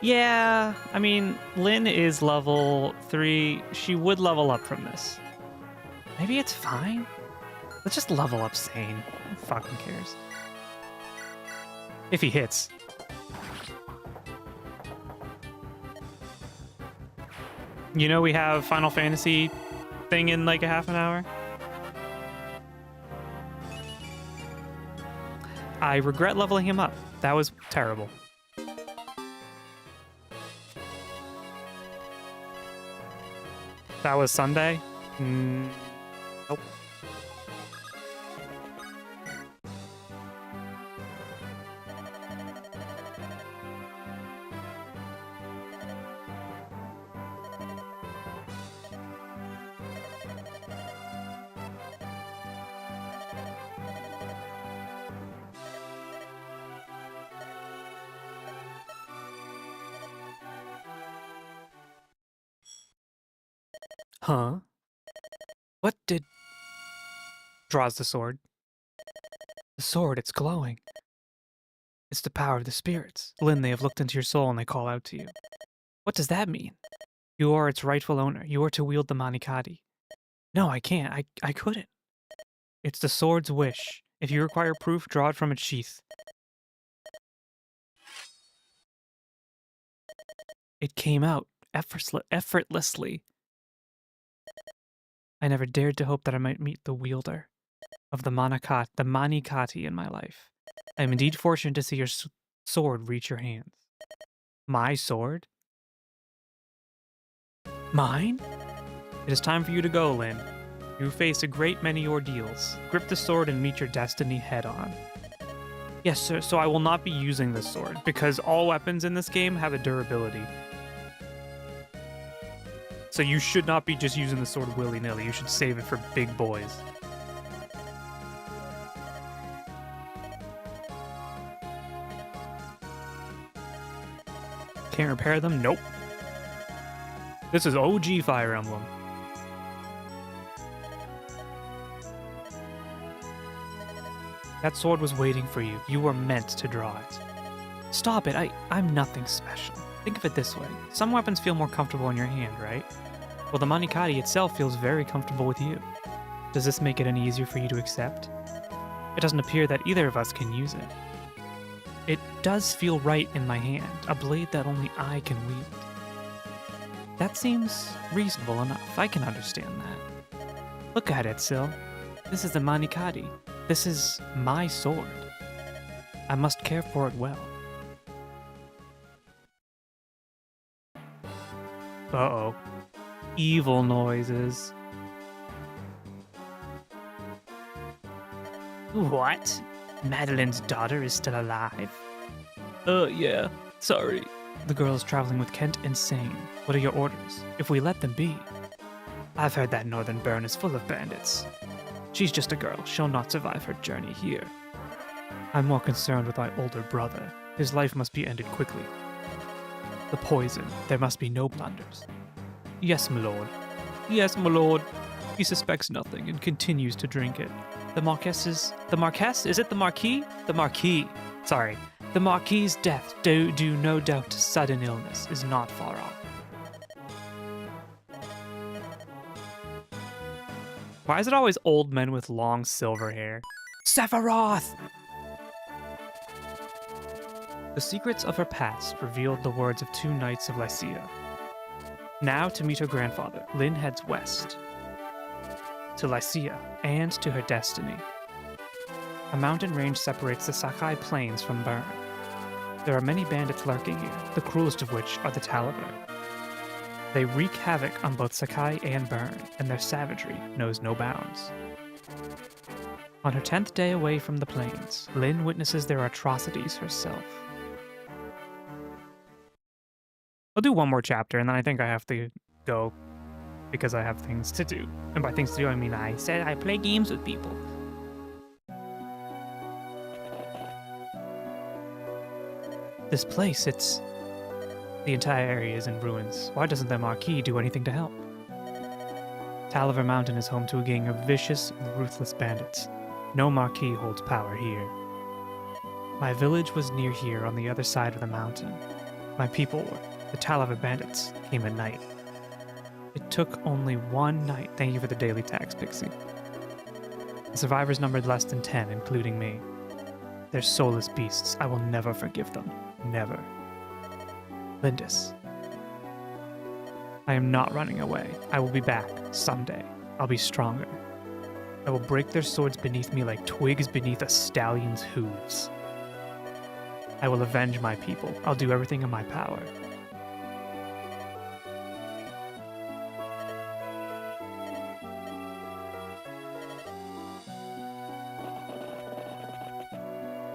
Yeah, I mean, Lynn is level 3. She would level up from this. Maybe it's fine. Let's just level up Sane. Who fucking cares? If he hits. You know we have Final Fantasy thing in like a half an hour? I regret leveling him up. That was terrible. That was Sunday? Nope. Huh? What did... Draws the sword. The sword, it's glowing. It's the power of the spirits. Lynn, they have looked into your soul and they call out to you. What does that mean? You are its rightful owner. You are to wield the Manikadi. No, I can't. I couldn't. It's the sword's wish. If you require proof, draw it from its sheath. It came out effortlessly. I never dared to hope that I might meet the wielder of the Manikati in my life. I am indeed fortunate to see your sword reach your hands. My sword? Mine? It is time for you to go, Lynn. You face a great many ordeals. Grip the sword and meet your destiny head on. Yes, sir, so I will not be using this sword, because all weapons in this game have a durability. So you should not be just using the sword willy-nilly. You should save it for big boys. Can't repair them? Nope. This is OG Fire Emblem. That sword was waiting for you. You were meant to draw it. Stop it. I'm nothing special. Think of it this way. Some weapons feel more comfortable in your hand, right? Well, the Manikari itself feels very comfortable with you. Does this make it any easier for you to accept? It doesn't appear that either of us can use it. It does feel right in my hand, a blade that only I can wield. That seems reasonable enough. I can understand that. Look at it, Sil. This is the Manikari. This is my sword. I must care for it well. Uh-oh. Evil noises. What? Madeline's daughter is still alive? Yeah. Sorry. The girl is traveling with Kent and Sane. What are your orders? If we let them be. I've heard that Northern Burn is full of bandits. She's just a girl. She'll not survive her journey here. I'm more concerned with my older brother. His life must be ended quickly. The poison. There must be no blunders. Yes, my lord. Yes, my lord. He suspects nothing and continues to drink it. The Marquess's... The Marquess? Is it the Marquis? The Marquis. Sorry. The Marquis's death, due no doubt to sudden illness, is not far off. Why is it always old men with long silver hair? Sephiroth! The secrets of her past revealed the words of two knights of Lycia. Now, to meet her grandfather, Lyn heads west, to Lycia, and to her destiny. A mountain range separates the Sakai Plains from Bern. There are many bandits lurking here, the cruelest of which are the Talaver. They wreak havoc on both Sakai and Bern, and their savagery knows no bounds. On her 10th day away from the plains, Lyn witnesses their atrocities herself. I'll do one more chapter, and then I think I have to go, because I have things to do. And by things to do, I mean I said I play games with people. This place, the entire area is in ruins. Why doesn't the Marquis do anything to help? Talaver Mountain is home to a gang of vicious, ruthless bandits. No Marquis holds power here. My village was near here on the other side of the mountain. My people were. The Talaver bandits came at night. It took only one night. Thank you for the daily tax, Pixie. The survivors numbered less than 10, including me. They're soulless beasts. I will never forgive them. Never. Lindis. I am not running away. I will be back someday. I'll be stronger. I will break their swords beneath me like twigs beneath a stallion's hooves. I will avenge my people. I'll do everything in my power.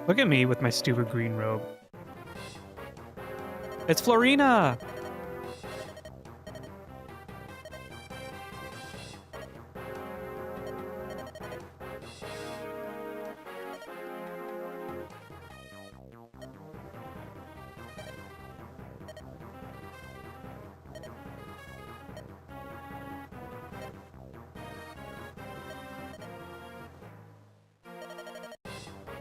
Look at me with my stupid green robe. It's Florina!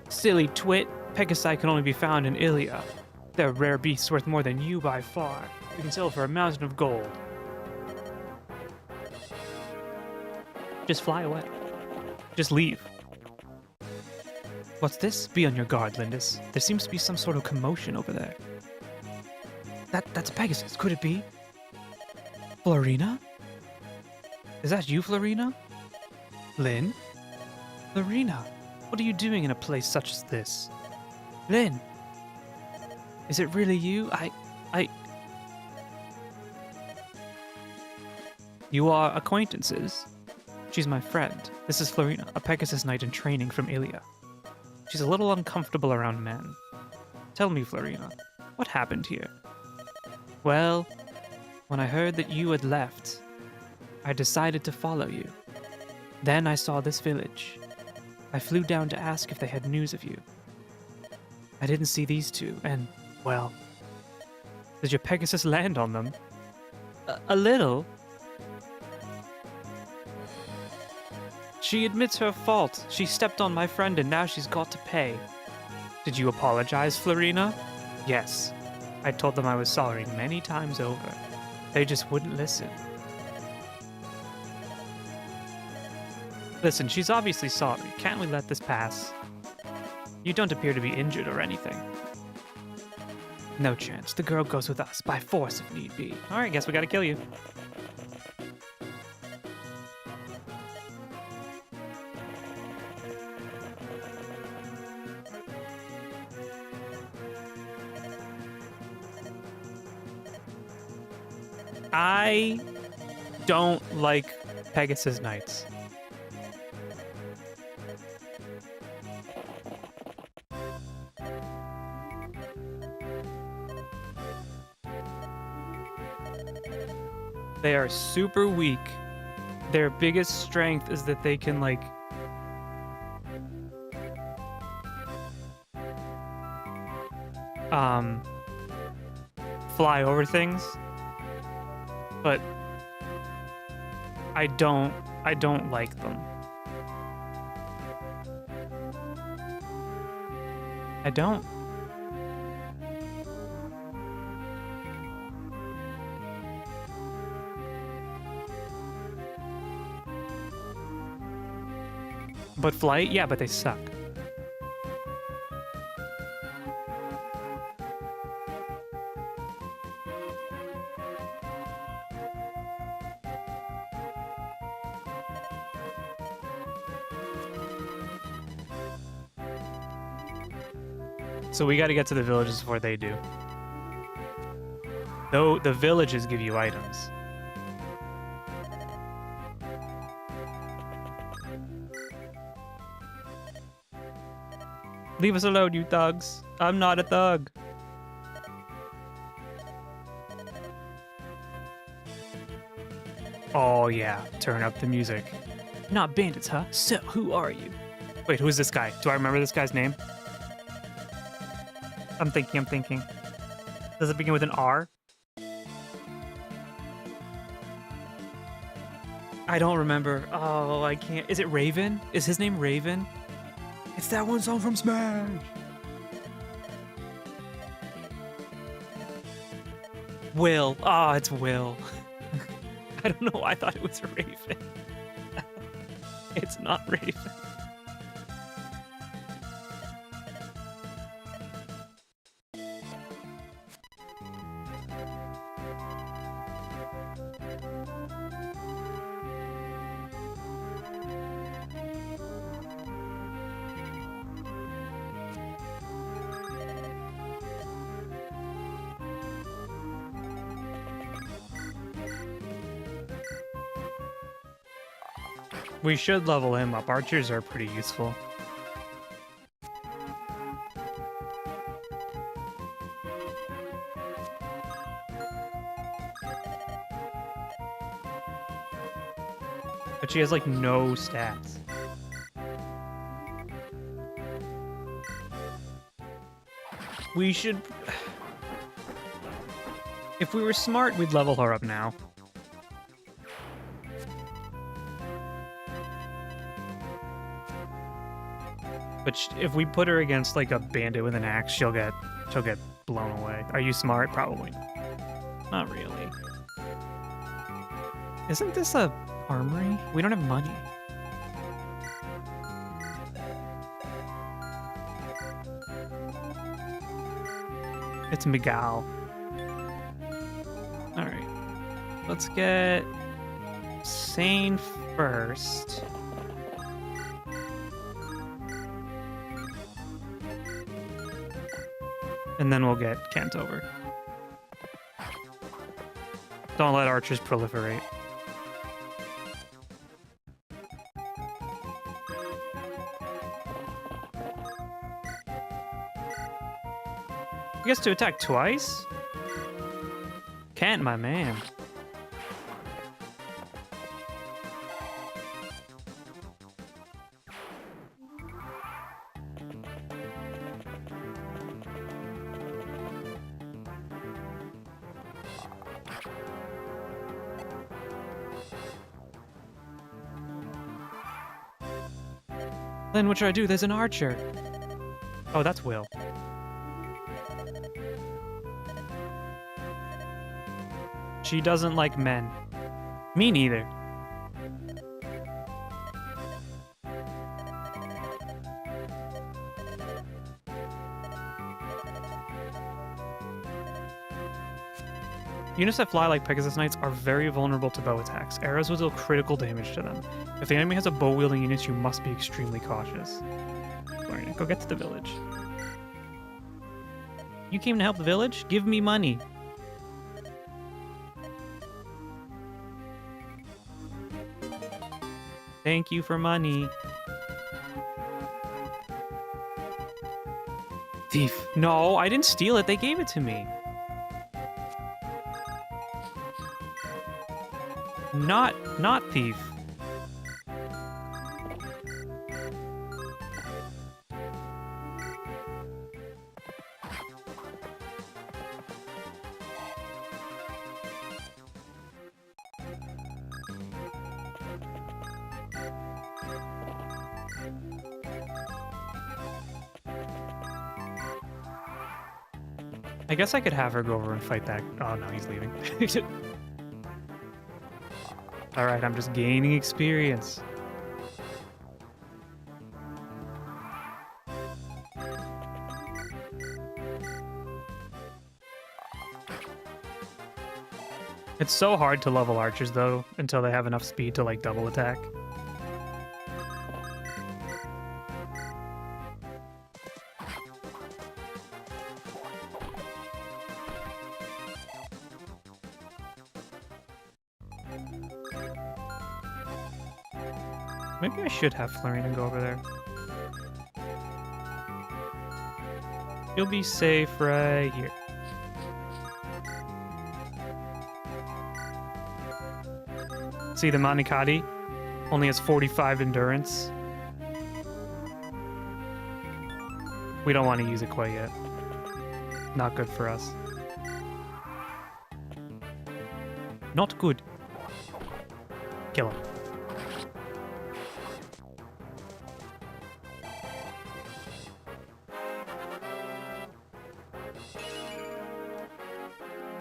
Silly twit. Pegasi can only be found in Ilia. They're rare beasts worth more than you by far. You can sell for a mountain of gold. Just fly away. Just leave. What's this? Be on your guard, Lindis. There seems to be some sort of commotion over there. That's Pegasus. Could it be? Florina? Is that you, Florina? Lyn? Florina, what are you doing in a place such as this? Lyn! Is it really you? You are acquaintances. She's my friend. This is Florina, a Pegasus knight in training from Ilia. She's a little uncomfortable around men. Tell me, Florina, what happened here? Well, when I heard that you had left, I decided to follow you. Then I saw this village. I flew down to ask if they had news of you. I didn't see these two, and, well, did your Pegasus land on them? A little. She admits her fault. She stepped on my friend and now she's got to pay. Did you apologize, Florina? Yes. I told them I was sorry many times over. They just wouldn't listen. Listen, she's obviously sorry. Can't we let this pass? You don't appear to be injured or anything. No chance. The girl goes with us, by force if need be. Alright, guess we gotta kill you. I don't like Pegasus Knights. They are super weak. Their biggest strength is that they can, like, fly over things. But I don't like them. I don't. But flight? Yeah, but they suck. So we got to get to the villages before they do. Though the villages give you items. Leave us alone, you thugs. I'm not a thug. Oh yeah, turn up the music. Not bandits, huh? So, who are you? Wait, who's this guy? Do I remember this guy's name? I'm thinking. Does it begin with an R? I don't remember. Oh, I can't. Is it Raven? Is his name Raven? It's that one song from Smash! Will. Oh, it's Will. I don't know. I thought it was Raven. It's not Raven. We should level him up. Archers are pretty useful. But she has, like, no stats. We should... If we were smart, we'd level her up now. But if we put her against, like, a bandit with an axe, she'll get blown away. Are you smart? Probably. Not really. Isn't this a armory? We don't have money. It's Miguel. Alright. Let's get Sane first. And then we'll get Kent over. Don't let archers proliferate. He gets to attack twice? Can't, my man. Then what should I do? There's an archer. Oh, that's Will. She doesn't like men. Me neither. Units that fly like Pegasus Knights are very vulnerable to bow attacks. Arrows will deal critical damage to them. If the enemy has a bow-wielding unit, you must be extremely cautious. Alright, go get to the village. You came to help the village? Give me money. Thank you for money. Thief. No, I didn't steal it. They gave it to me. Not thief. I guess I could have her go over and fight that. Oh no, he's leaving. Alright, I'm just gaining experience. It's so hard to level archers though, until they have enough speed to like double attack. Maybe I should have Florina go over there. You'll be safe right here. See, the Manikadi only has 45 endurance. We don't want to use it quite yet. Not good for us. Not good. Kill him.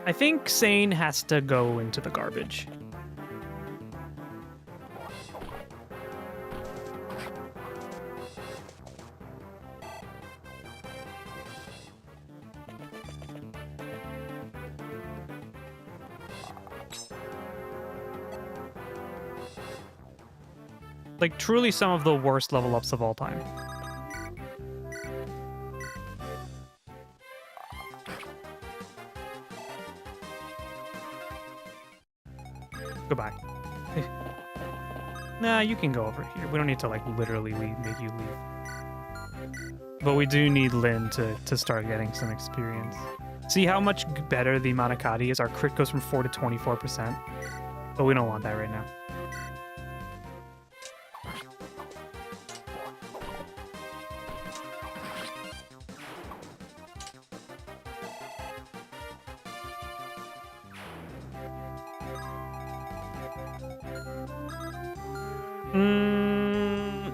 I think Sane has to go into the garbage. Like, truly some of the worst level ups of all time. Goodbye. Nah, you can go over here. We don't need to, like, literally make you leave. But we do need Lynn to start getting some experience. See how much better the Manikadi is? Our crit goes from 4 to 24%. But we don't want that right now.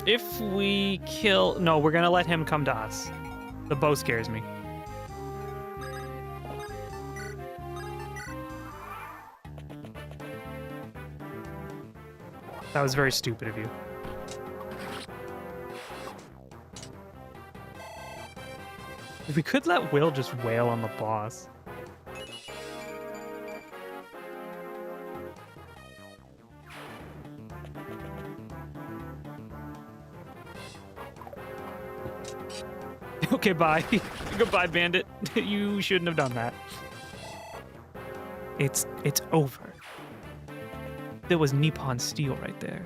If we kill... No, we're gonna let him come to us. The bow scares me. That was very stupid of you. If we could let Will just wail on the boss. Okay, bye. Goodbye, bandit. You shouldn't have done that. It's over. There was Nippon steel right there.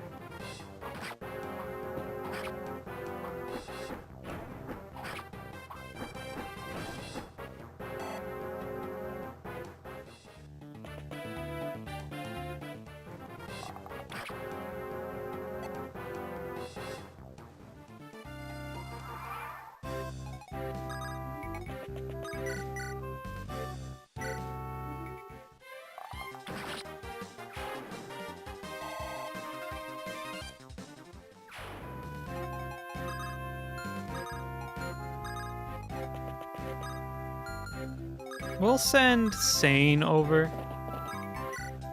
We'll send Sane over,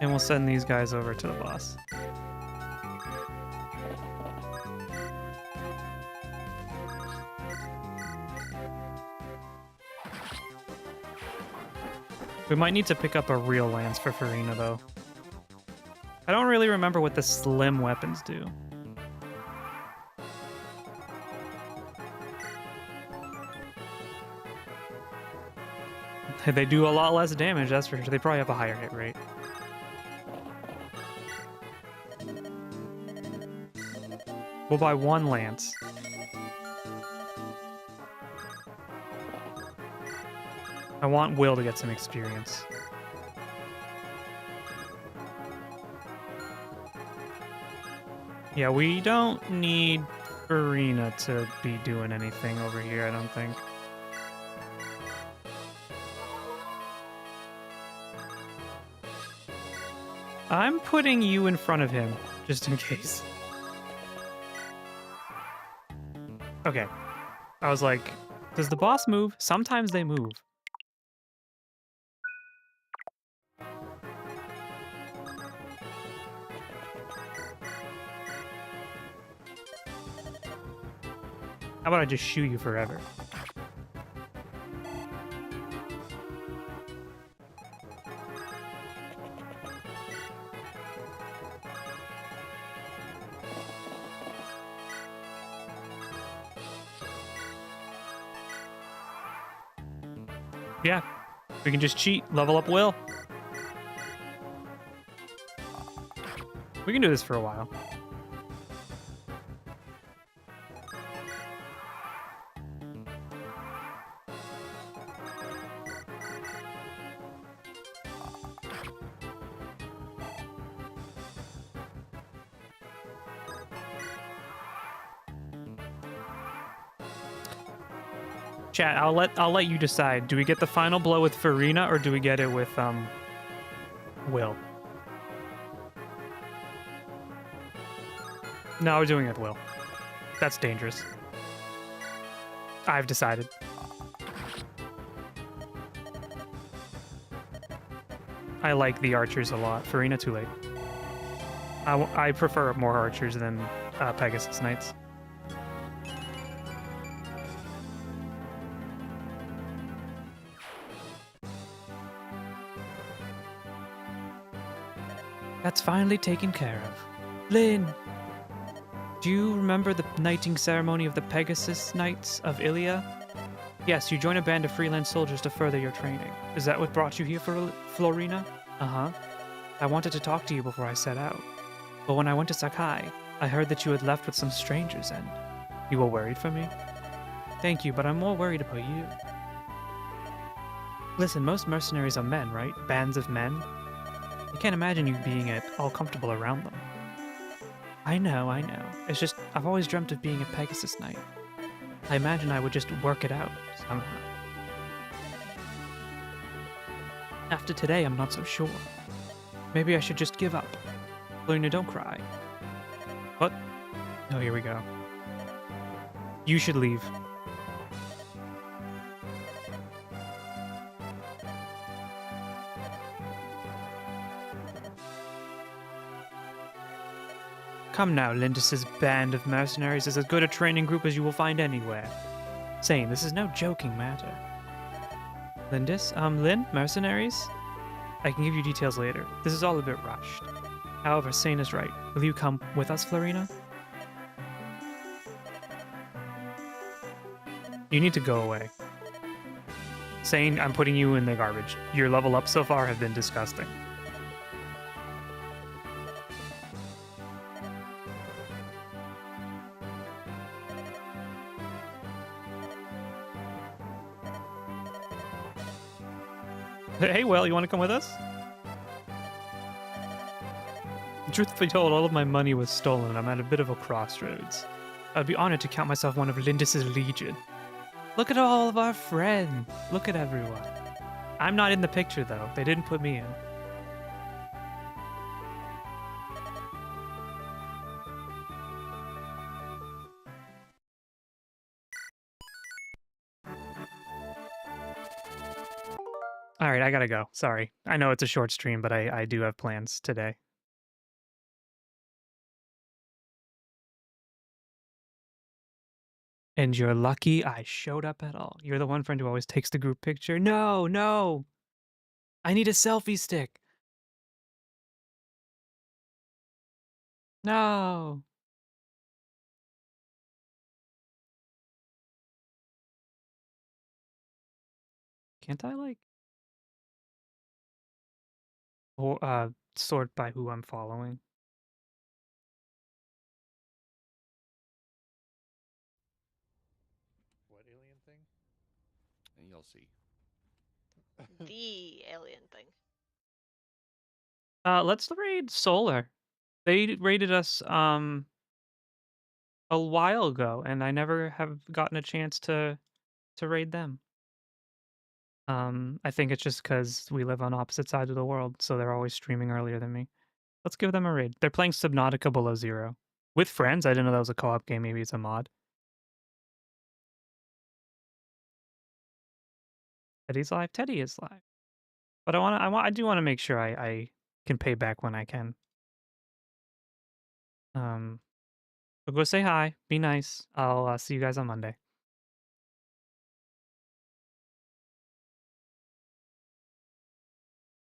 and we'll send these guys over to the boss. We might need to pick up a real lance for Farina, though. I don't really remember what the slim weapons do. They do a lot less damage, that's for sure. They probably have a higher hit rate. We'll buy one lance. I want Will to get some experience. Yeah, we don't need Farina to be doing anything over here, I don't think. I'm putting you in front of him, just in case. Okay. I was like, does the boss move? Sometimes they move. How about I just shoot you forever? Yeah, we can just cheat, level up Will. We can do this for a while. Chat, I'll let you decide. Do we get the final blow with Farina or do we get it with Will? No, we're doing it with Will. That's dangerous. I've decided. I like the archers a lot. Farina, too late. I prefer more archers than Pegasus Knights. That's finally taken care of. Lynn! Do you remember the knighting ceremony of the Pegasus Knights of Ilia? Yes, you join a band of freelance soldiers to further your training. Is that what brought you here, Florina? Uh-huh. I wanted to talk to you before I set out. But when I went to Sakai, I heard that you had left with some strangers and... You were worried for me? Thank you, but I'm more worried about you. Listen, most mercenaries are men, right? Bands of men? I can't imagine you being at all comfortable around them. I know. It's just, I've always dreamt of being a Pegasus Knight. I imagine I would just work it out, somehow. After today, I'm not so sure. Maybe I should just give up. Luna, don't cry. What? Oh, here we go. You should leave. Come now, Lindis's band of mercenaries is as good a training group as you will find anywhere. Sane, this is no joking matter. Lindis? Lynn? Mercenaries? I can give you details later. This is all a bit rushed. However, Sane is right. Will you come with us, Florina? You need to go away. Sane, I'm putting you in the garbage. Your level up so far have been disgusting. Hey, Will, you want to come with us? Truth be told, all of my money was stolen. I'm at a bit of a crossroads. I'd be honored to count myself one of Lindis's legion. Look at all of our friends. Look at everyone. I'm not in the picture, though. They didn't put me in. All right, I gotta go. Sorry. I know it's a short stream, but I do have plans today. And you're lucky I showed up at all. You're the one friend who always takes the group picture. No, no. I need a selfie stick. No. Can't I like or sort by who I'm following? What alien thing? And you'll see. The alien thing. Let's raid Solar. They raided us a while ago, and I never have gotten a chance to raid them. I think it's just because we live on opposite sides of the world, so they're always streaming earlier than me. Let's give them a raid. They're playing Subnautica Below Zero. With friends, I didn't know that was a co-op game, maybe it's a mod. Teddy's live? Teddy is live. But I do wanna make sure I can pay back when I can. So go say hi, be nice. I'll, see you guys on Monday.